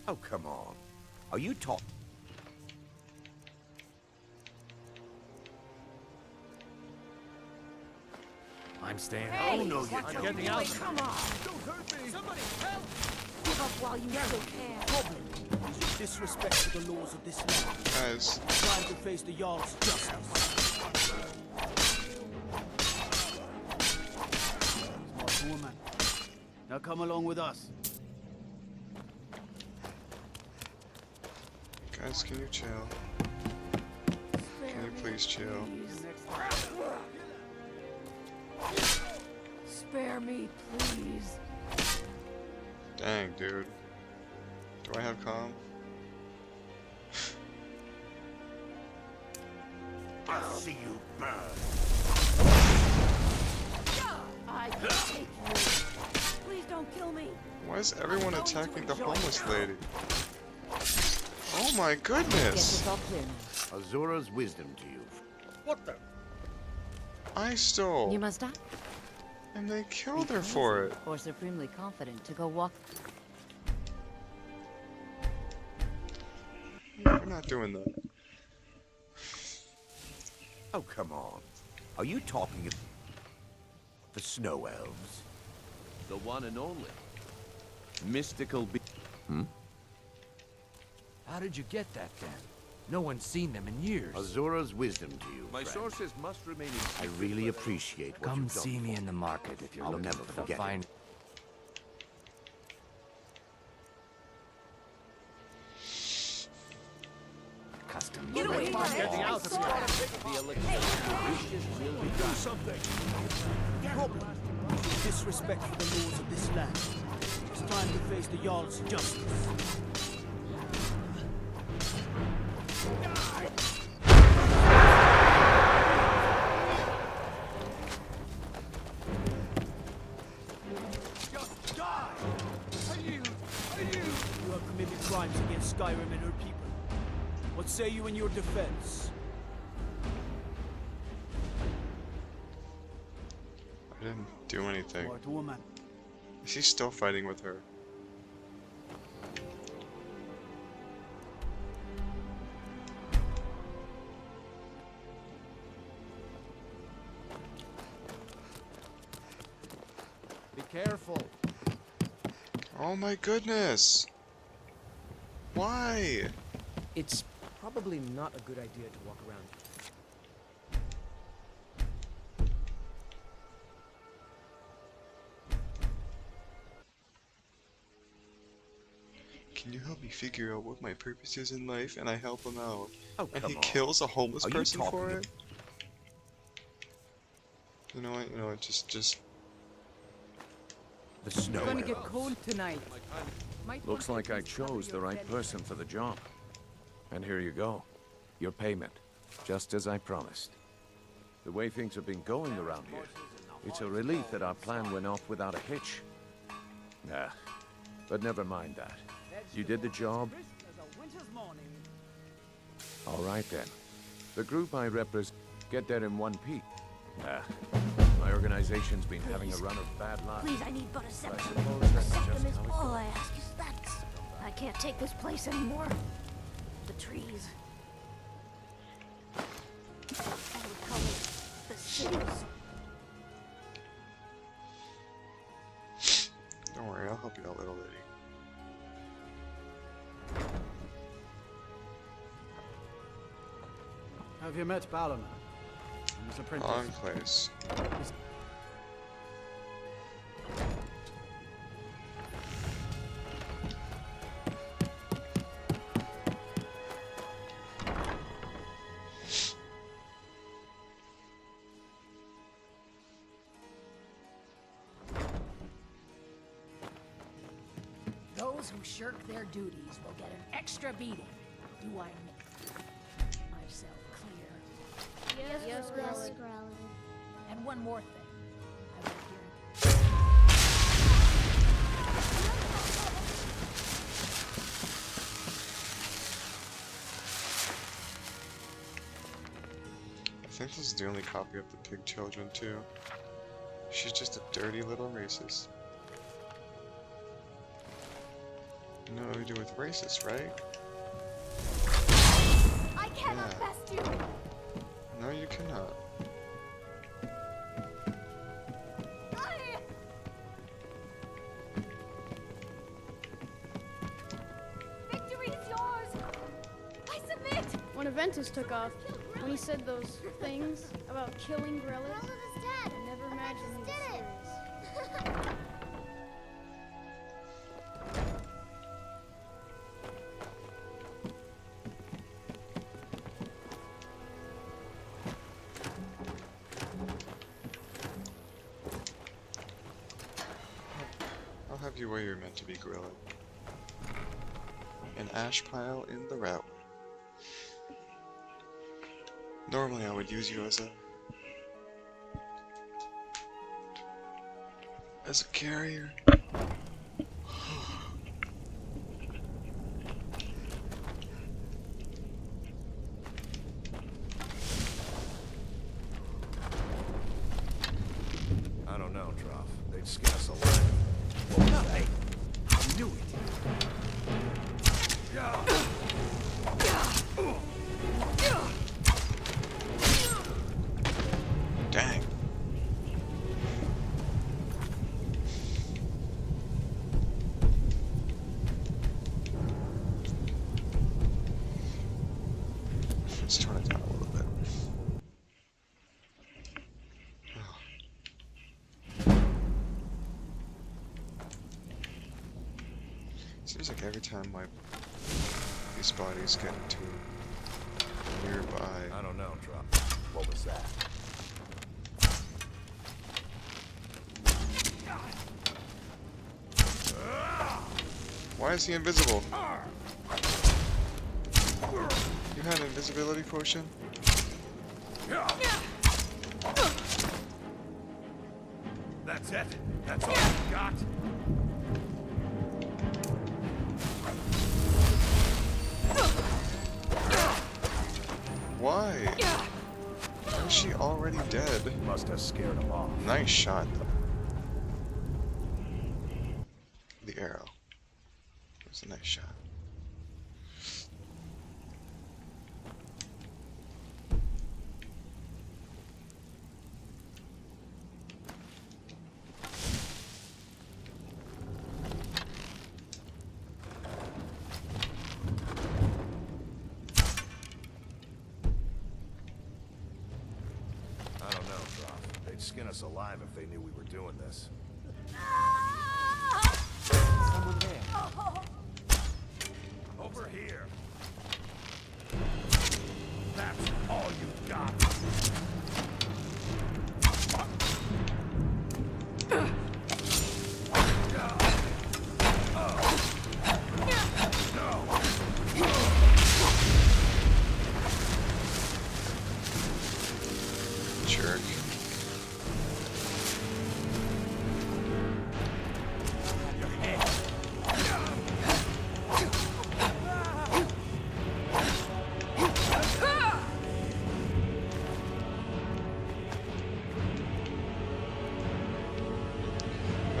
Oh, come on. Are you talking? I'm staying Hey, home. no, I'm getting out. Come on. Don't hurt me! Somebody help! Give up while you still can. Problem is your disrespect to the laws of this land. Guys, Trying to face the Jarl's justice. Smart woman. Now come along with us. guys, can you chill? Can you please chill? Spare me, please. Dang, dude. Do I have calm? I'll see you burn. I can take you. Please don't kill me. Why is everyone attacking the homeless lady? Oh my goodness! Azura's wisdom to you. What the? I stole. You must die. And they killed her for it. Or supremely confident to go walk. We're not doing that. Oh, come on. Are you talking of the snow elves? The one and only. Mystical be- How did you get that then? No one's seen them in years. Azura's wisdom to you, My friend. sources must remain in I secret really forever. appreciate what Come you've done see me for in the market if you're I'll looking never for the forget fine. it. Custom. Get away from me. Getting out of here. The elixir. Do something. Problem. Disrespect for the laws of this land. It's time to face the Jarl's justice. Just die! You have committed crimes against Skyrim and her people. What say you in your defense? I didn't do anything. Smart woman. Is he still fighting with her? Be careful. Oh my goodness! Why? It's probably not a good idea to walk around. Can you help me figure out what my purpose is in life? And I help him out. Oh, And come he on. kills a homeless Are you person for talking it? You know what, just... The snow Gonna get elves. cold tonight. Looks like I chose the right person for the job. And here you go. Your payment. Just as I promised. The way things have been going around here, it's a relief that our plan went off without a hitch. Nah, but never mind that. You did the job. All right then. The group I represent get there in one piece. Nah, my organization's been having a run of bad luck. Please, I need but a I second. suppose that's Septum just is how it all I ask is that. I can't take this place anymore. The trees. I would call it the cities. Don't worry, I'll help you out, little lady. Have you met Balin? His apprentice. Wrong place. Those who shirk their duties will get an extra beating. Do I make myself clear? Yes, Grelin. And one more thing. I will I think this is the only copy of the Pig Children too. She's just a dirty little racist. You know what we do with racists, right? I cannot Yeah. best you. No, you cannot. Victory is yours. I submit. When Aventus took off, when he said those things about killing Grelin, Grelin is dead. I never imagined he was did it. serious. I'll have you where you're meant to be, Gorilla. An ash pile in the route. Normally I would use you as a carrier. I don't know, Droff. They'd skin us alive. Well, nothing. I knew it. Dang. Let's turn it down a little bit. Seems like every time these bodies get into nearby. I don't know, Droff. What was that? Why is he invisible? You had an invisibility potion? That's it? That's all you got? Why? Is she already dead? Must have scared him off. Nice shot, though. The arrow. It was a nice shot. I don't know, Droff. They'd skin us alive if they knew we were doing this. Someone there. Over here. That's all you've got.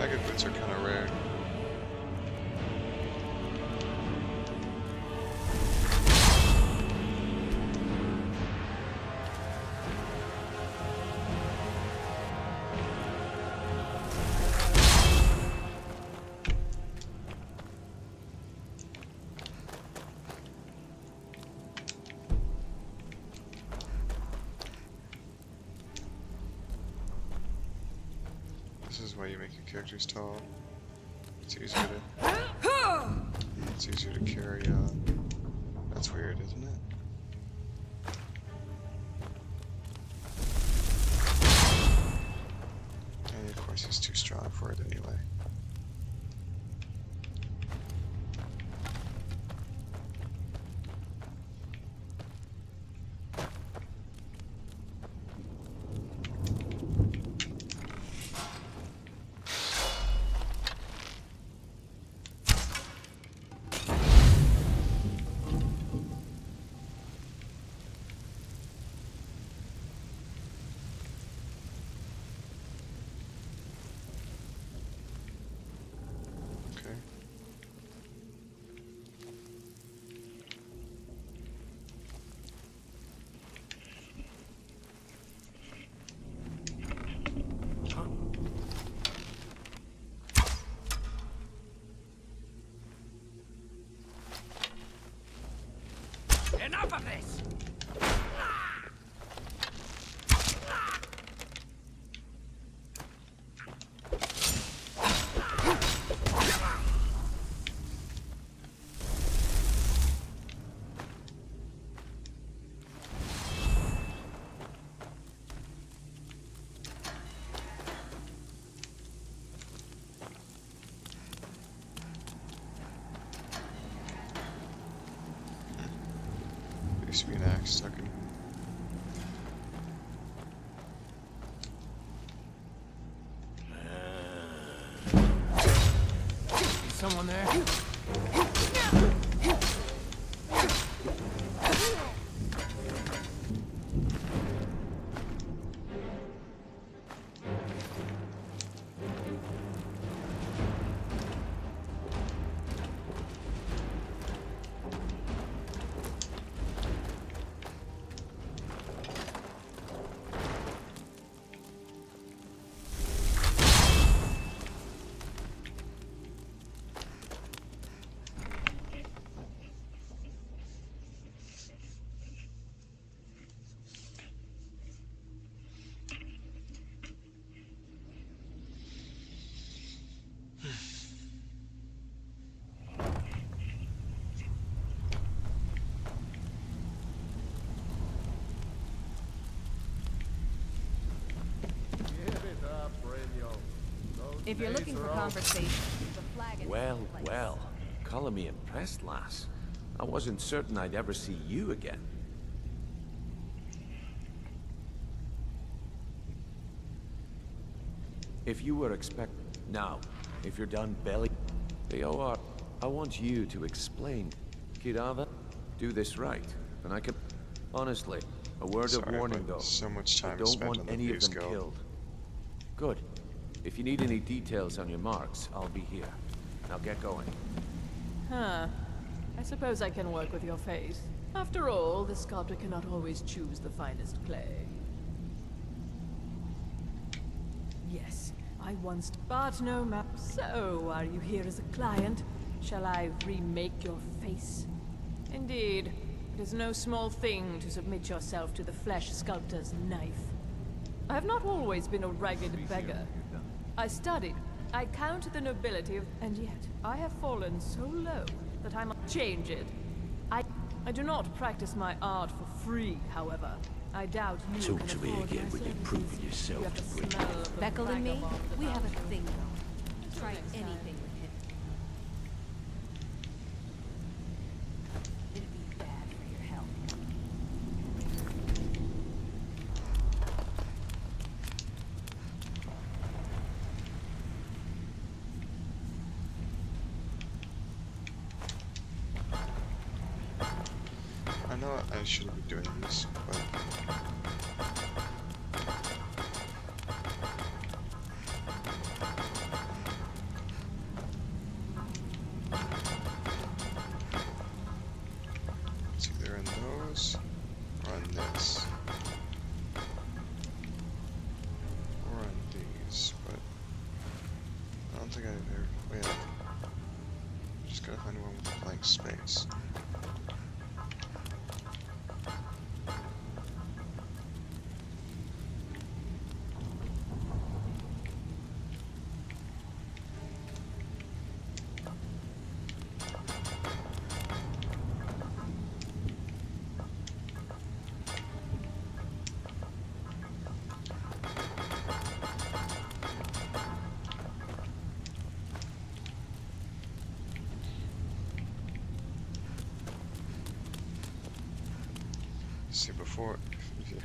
Ragged boots are kind of rare. This is why you make your characters tall. It's easier to carry on. That's weird, isn't it? And of course he's too strong for it anyway. Enough of this! Used to be an axe stuck in. Is someone there? If you're looking for conversation, the flag is Well, in place. well. Color me impressed, lass. I wasn't certain I'd ever see you again. If you were Now, if you're done belly... The OR... I want you to explain. Kirava, do this right, and I can... Honestly, a word Sorry, of warning, but though. so much time I don't spent want on the any of Thieves them Guild. killed. Good. If you need any details on your marks, I'll be here. Now get going. Huh. I suppose I can work with your face. After all, the sculptor cannot always choose the finest clay. Yes, I once... But no map. So, are you here as a client? Shall I remake your face? Indeed. It is no small thing to submit yourself to the flesh sculptor's knife. I have not always been a ragged beggar. I studied. I count the nobility of... And yet, I have fallen so low that I must change it. I do not practice my art for free, however. I doubt you Talk can to me afford again my when you've services. proven You yourself have to the bring smell of the Beckel and me, vagabond we have a about. thing going. Try anything with him. It'd be bad for your health. I know I shouldn't be doing this, but... think I ever. Wait. Just gotta find one with a blank space. See, before, if you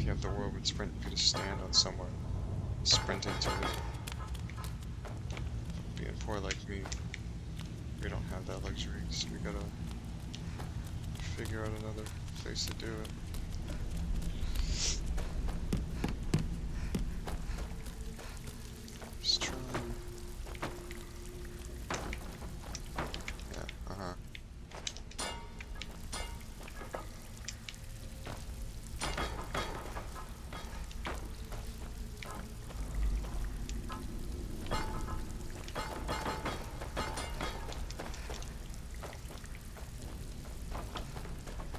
have the whirlwind sprint, you could just stand on somewhere, sprint into it. Being poor like me, we don't have that luxury, so we gotta figure out another place to do it. Just try.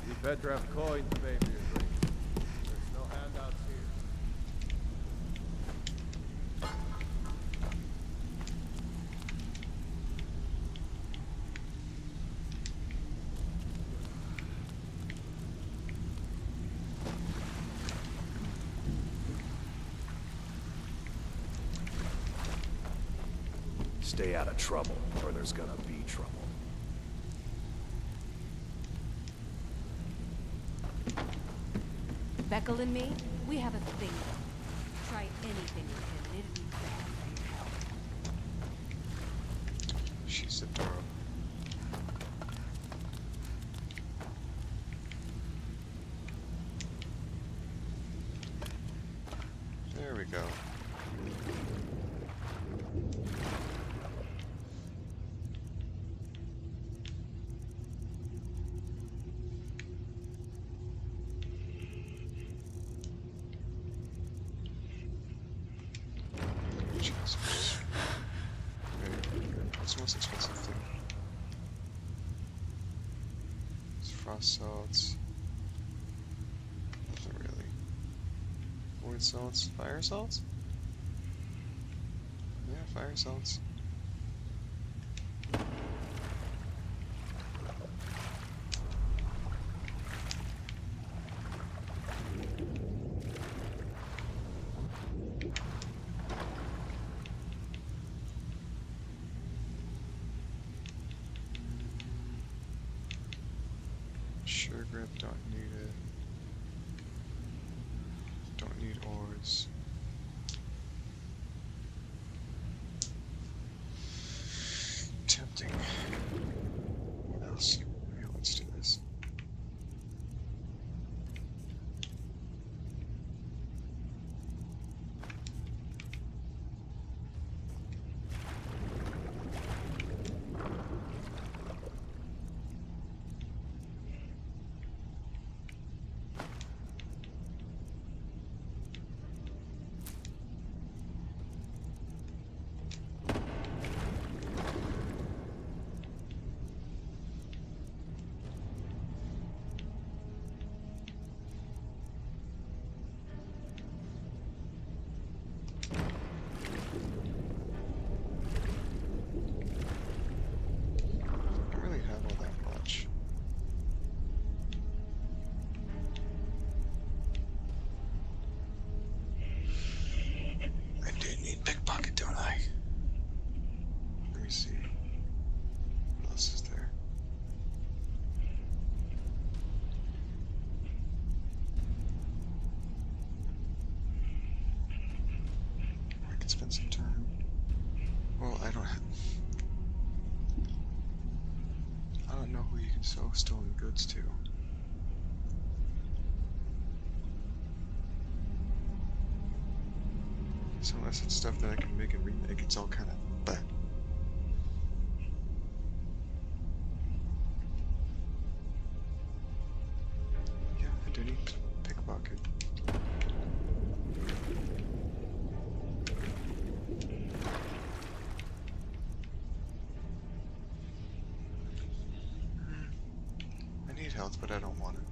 You better have coin to pay for your drink. There's no handouts here. Stay out of trouble, or there's gonna be trouble. Beckel and me, we have a thing. Try anything with him, and it'd be bad for your health. She's adorable. There we go. What's the most expensive thing? It's frost salts. Nothing really. Void salts? Fire salts? Yeah, fire salts. Sure grip, don't need it. Don't need ores. Tempting. What else? Yeah, let's do this. Spend some time. Well, I don't know who you can sell stolen goods to. So unless it's stuff that I can make and remake, it's all kind of bleh. Yeah, I do need pickpocket. health, but I don't want it.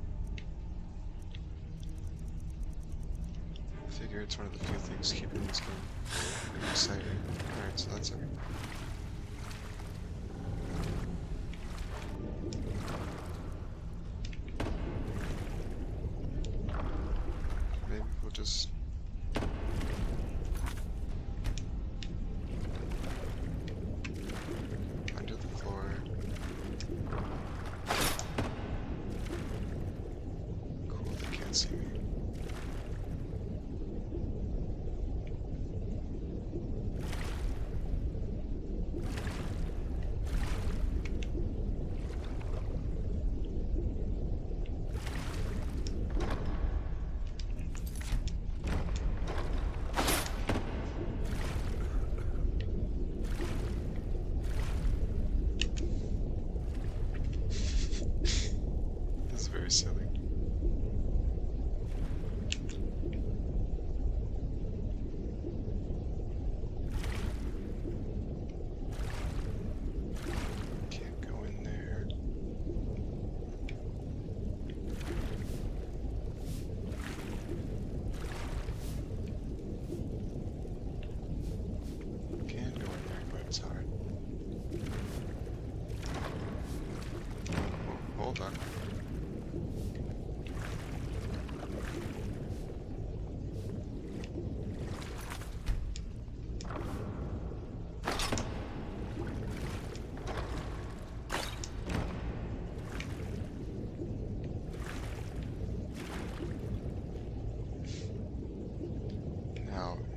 I figure it's one of the few things keeping this game exciting. Alright, so that's everything. Maybe we'll just under the floor. Cool, they can't see me. This is very silly. Can't go in there. Can go in there, but it's hard. Oh, hold on.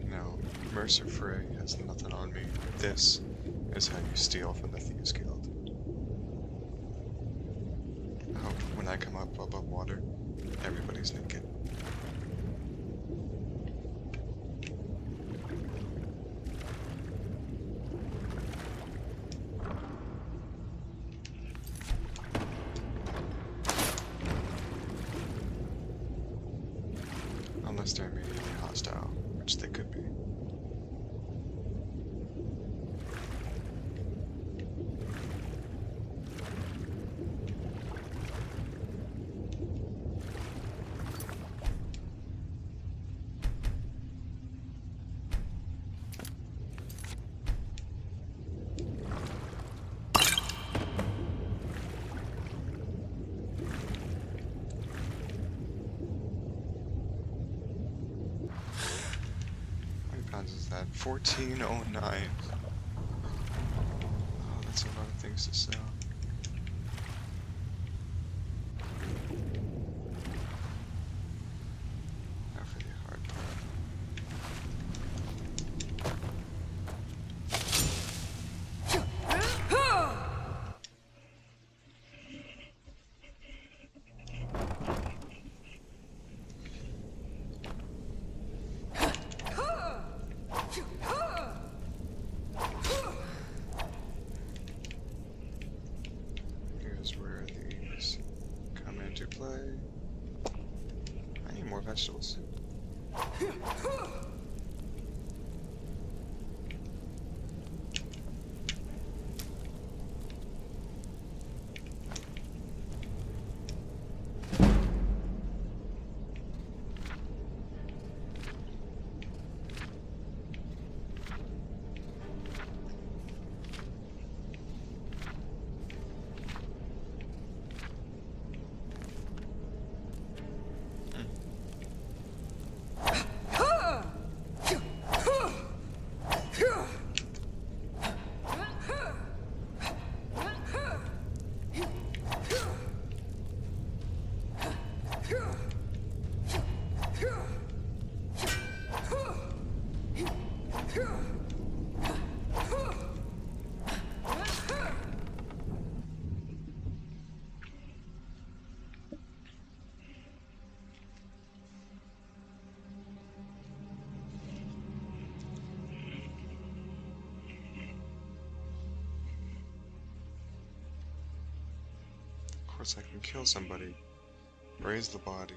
Now, Mercer Frey has nothing on me. This is how you steal from the Thieves Guild. I hope when I come up above water, everybody's naked. Unless they're immediately hostile, which they could be. How many pounds is that? 1409. Oh, that's a lot of things to sell. Now for the hard part. Here's where these come into play. I need more vegetables. Of course, I can kill somebody, raise the body,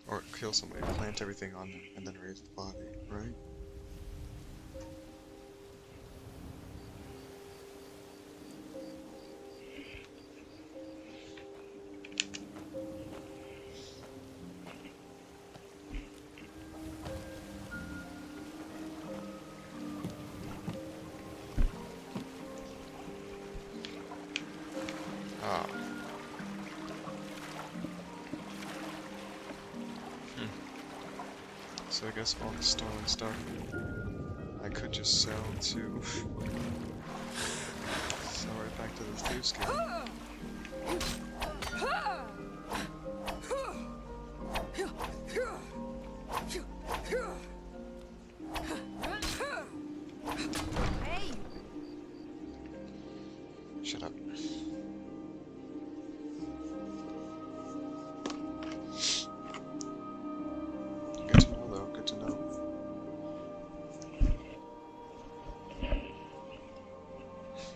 or kill somebody, plant everything on them, and then raise the body, right? So I guess all the stolen stuff I could just sell to... sell right back to the Thieves Guild. Hey! Shut up. Good to know, though. Good to know.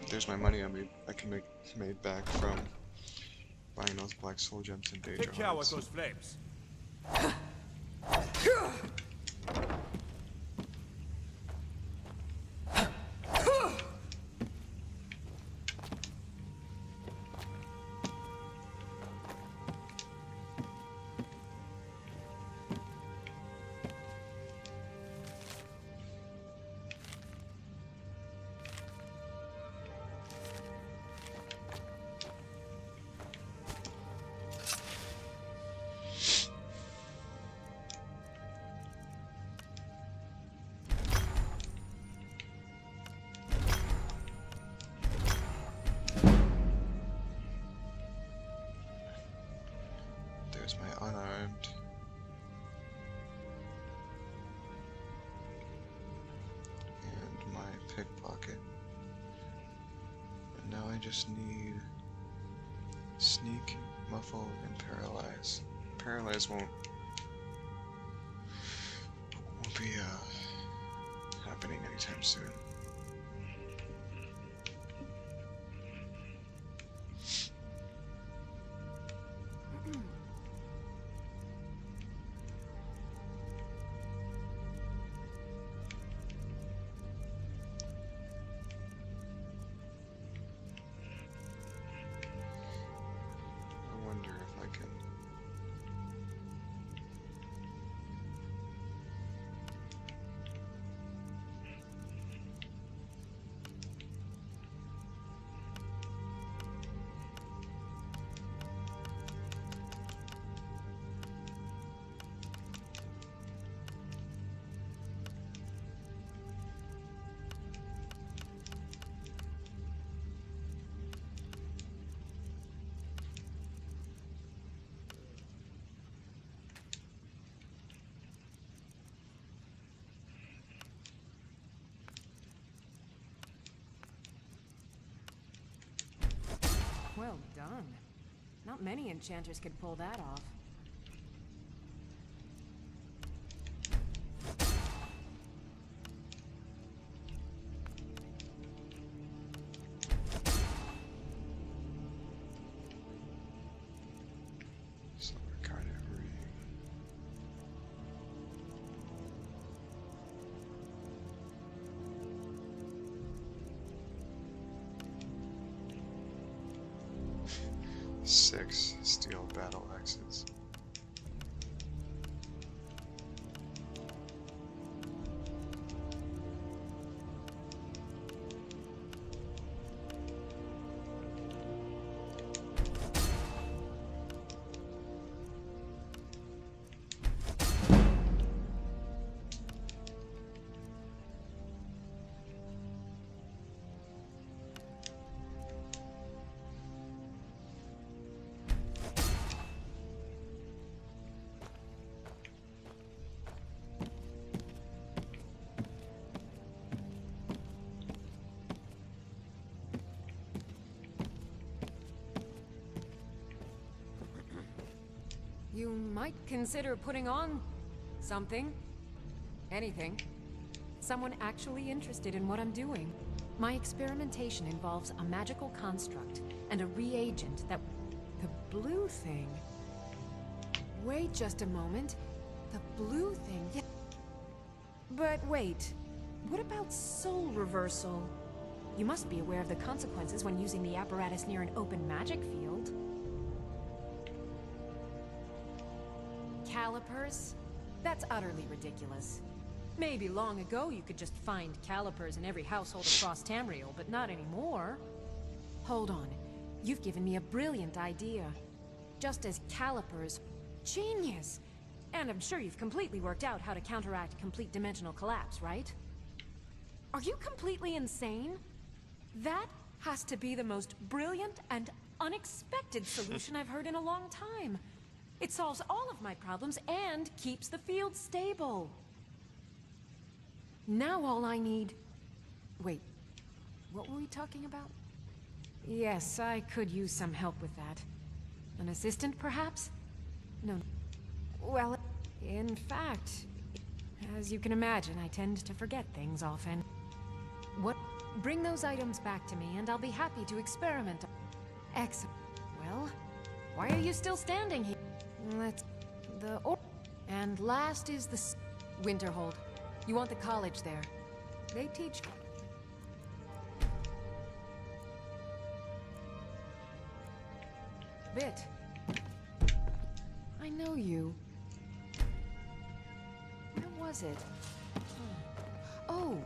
There's my money I can make made back from buying those black soul gems and Daedra Take care with hearts. those flames. There's my unarmed. And my pickpocket. And now I just need sneak, muffle, and paralyze. Paralyze won't be happening anytime soon. I wonder if I can. Well done. Not many enchanters could pull that off. Silver card every. Six steel battle axes. You might consider putting on something. Anything. Someone actually interested in what I'm doing. My experimentation involves a magical construct and a reagent that... The blue thing? Wait just a moment. The blue thing... Yeah. But wait. What about soul reversal? You must be aware of the consequences when using the apparatus near an open magic field. Calipers? That's utterly ridiculous. Maybe long ago you could just find calipers in every household across Tamriel, but not anymore. Hold on. You've given me a brilliant idea. Just as calipers... Genius! And I'm sure you've completely worked out how to counteract complete dimensional collapse, right? Are you completely insane? That has to be the most brilliant and unexpected solution I've heard in a long time. It solves all of my problems and keeps the field stable. Now all I need... Wait, what were we talking about? Yes, I could use some help with that. An assistant, perhaps? No. Well, in fact, as you can imagine, I tend to forget things often. What? Bring those items back to me, and I'll be happy to experiment. Excellent. Well, why are you still standing here? Let's... And last is the... Winterhold. You want the college there. They teach... Bit. I know you. Where was it? Oh,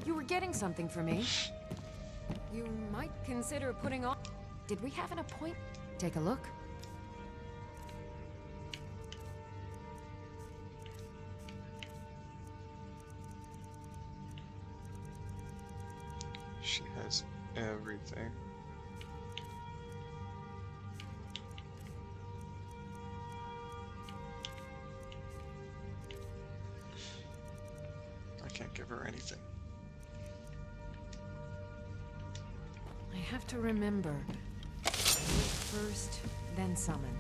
you were getting something for me. You might consider putting on... Did we have an appointment? Take a look. She has everything. I can't give her anything. I have to remember. First, then summon.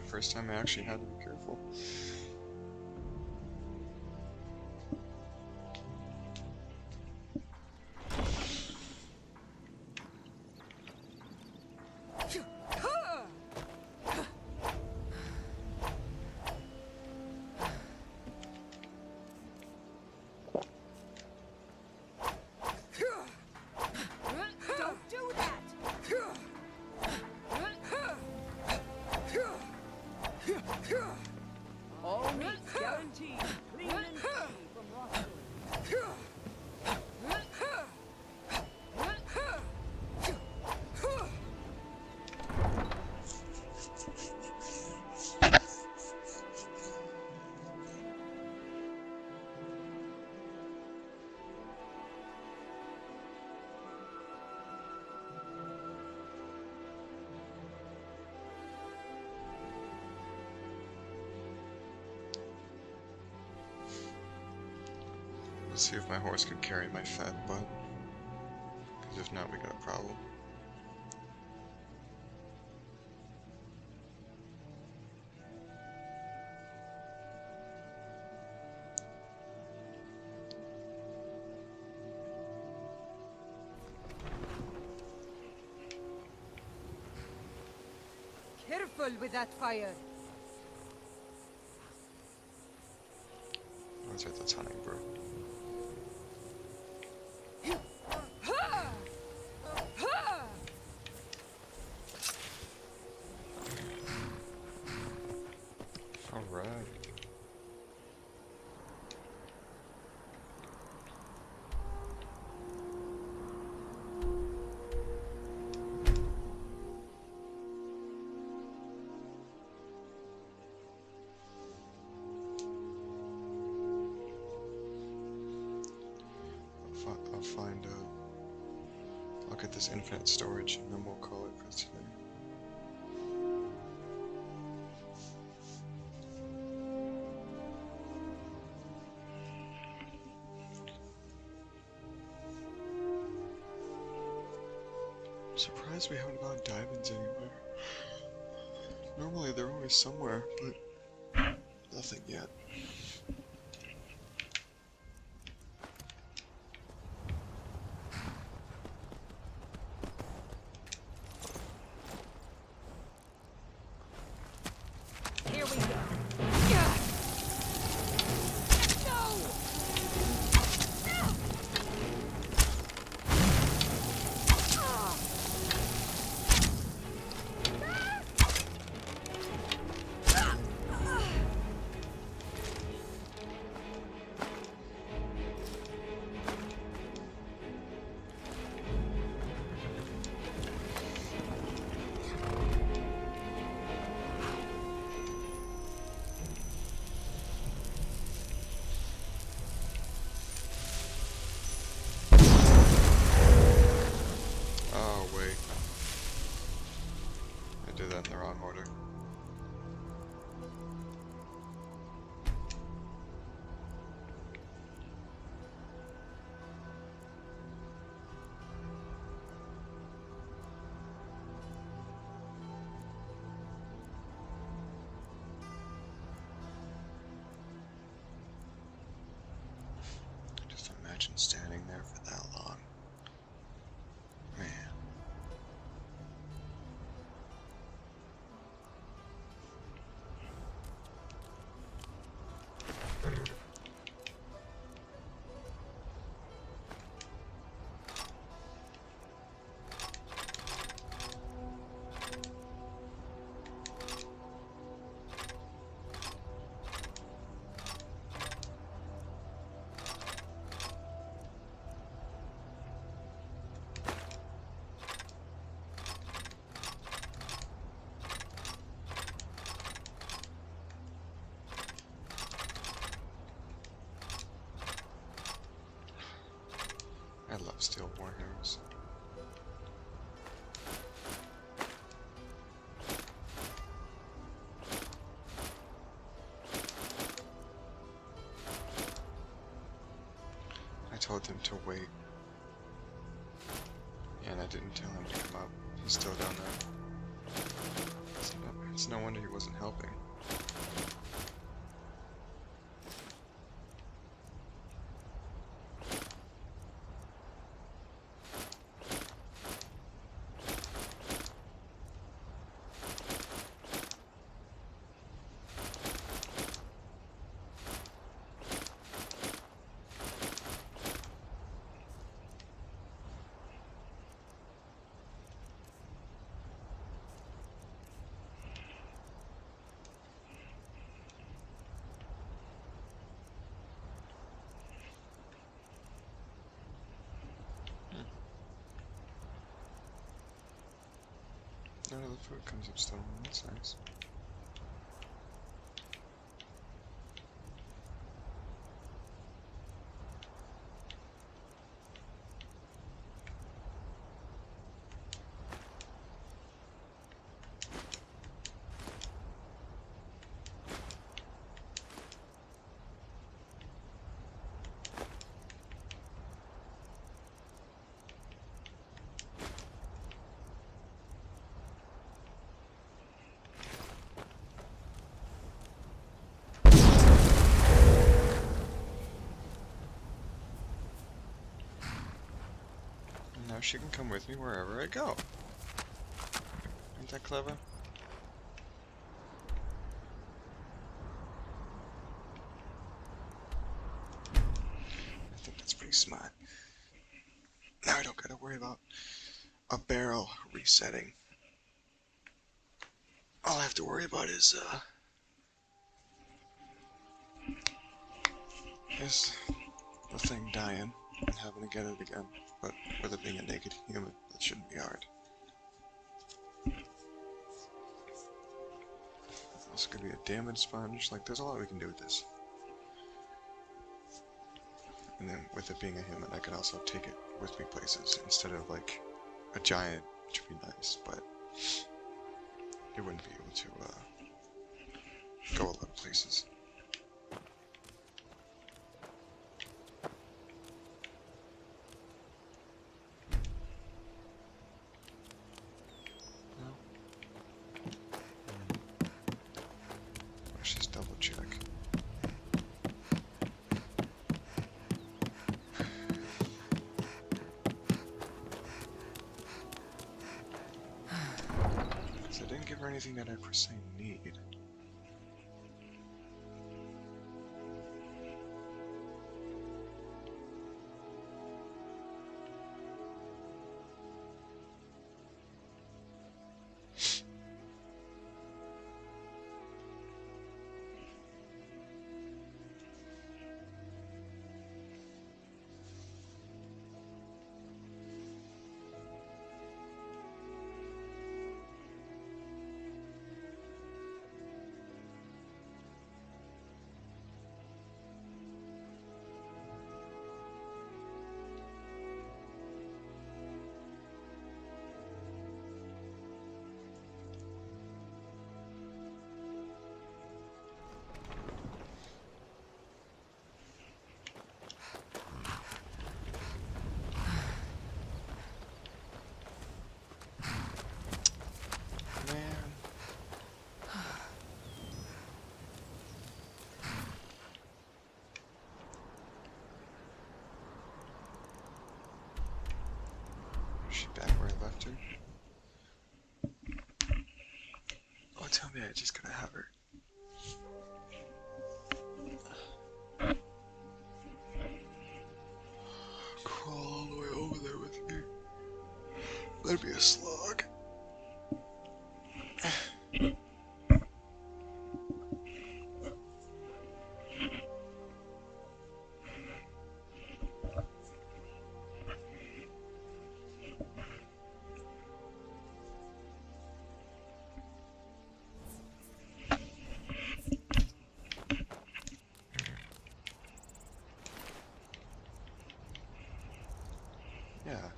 First time I actually had to be careful. Don't do that! All See if my horse can carry my fat butt. Because if not, we got a problem. Careful with that fire. That's right, that's hunting, bro. Alright. I'll find I'll get this infinite storage and then we'll call it for today. I'm surprised we haven't found diamonds anywhere. Normally they're always somewhere, but nothing yet. Here we go. Oh wait, I did that in the wrong order. Just imagine standing there for that long. Man. I love steel warhammers. I told him to wait. And I didn't tell him to come up. He's still down there. It's no wonder he wasn't helping. None of the food comes up stone, that's nice. she can come with me wherever I go. Ain't that clever? I think that's pretty smart. Now I don't gotta worry about a barrel resetting. All I have to worry about is the thing dying and having to get it again. But with it being a naked human, that shouldn't be hard. Also could be a damage sponge. Like, there's a lot we can do with this. And then with it being a human, I can also take it with me places instead of like a giant, which would be nice, but it wouldn't be able to go a lot of places. Let's just double check. So I didn't give her anything that I per se need. Is she back where I left her? Oh, tell me I just gotta have her. Crawl all the way over there with me. That'd be a slog. Yeah.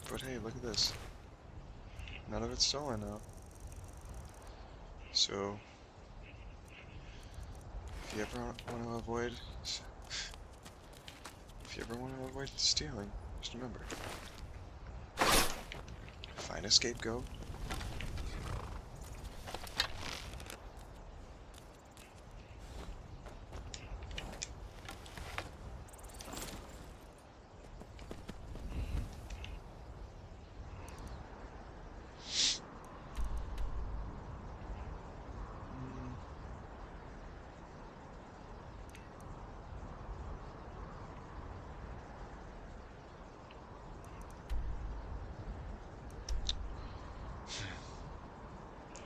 But hey, look at this. None of it's stolen now. So, if you ever want to avoid stealing, just remember, find a scapegoat.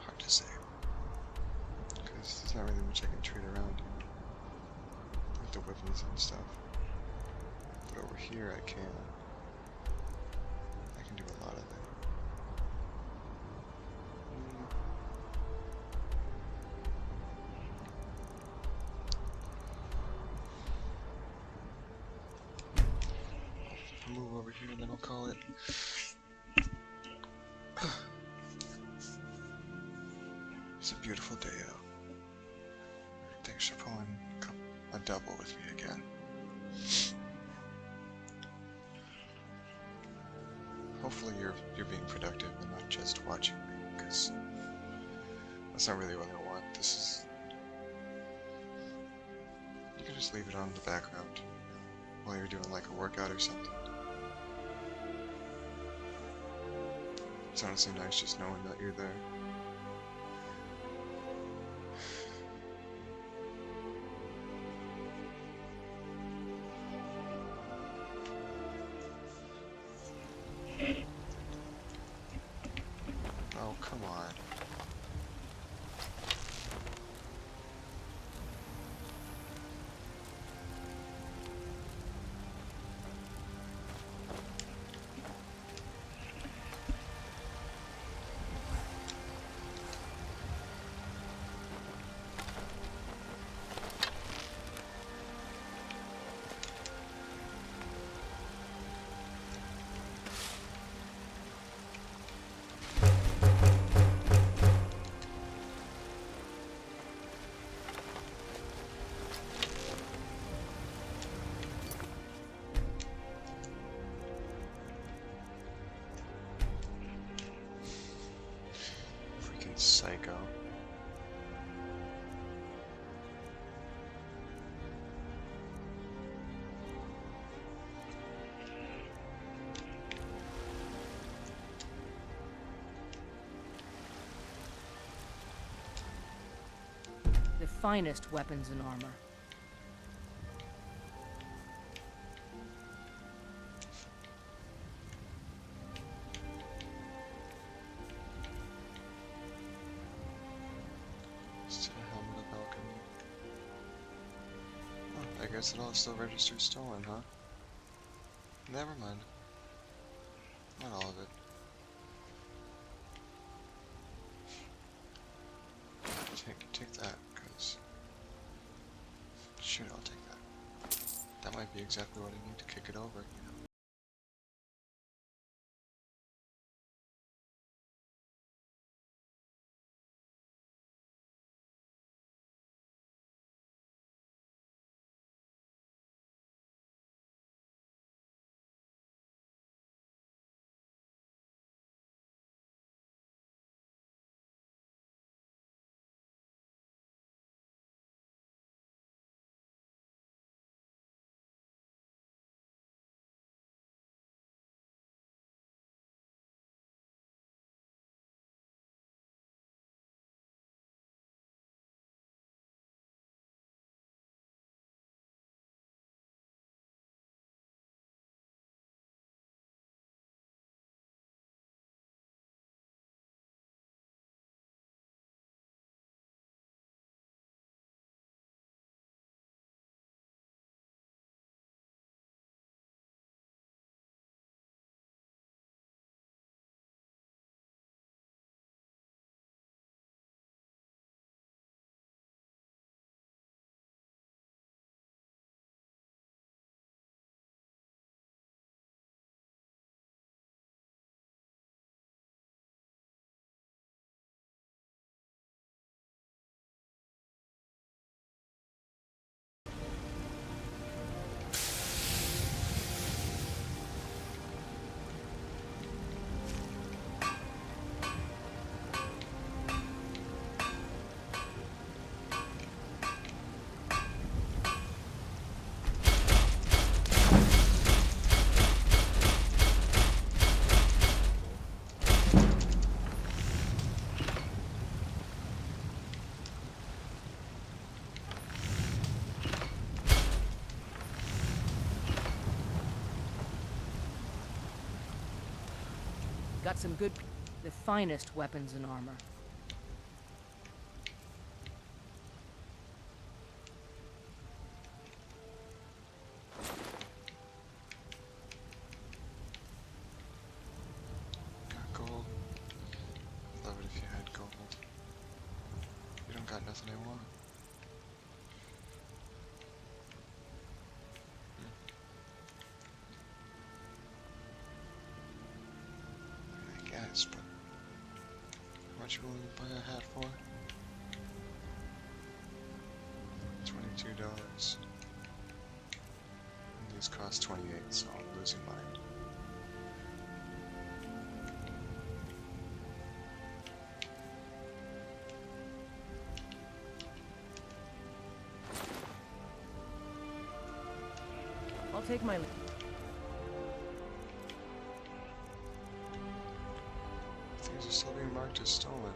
Hard to say, because there's not really much I can trade around here, like the weapons and stuff. But over here I can do a lot of it. I'll move over here and then I'll call it. It's a beautiful day out. Thanks for pulling a double with me again. Hopefully you're being productive and not just watching me, because that's not really what I want. This is... You can just leave it on in the background while you're doing like a workout or something. It's honestly nice just knowing that you're there. Oh, come on. Psycho. The finest weapons and armor. I guess it all still registers stolen, huh? Never mind. Not all of it. Take that, cause shit, I'll take that. That might be exactly what I need to kick it over, you know. Got some good... the finest weapons and armor. Got gold. Love it if you had gold. You don't got nothing I want. I guess, but how much you willing to buy a hat for? $22. And these cost 28, so I'm losing mine. I'll take my... These are still being marked as stolen.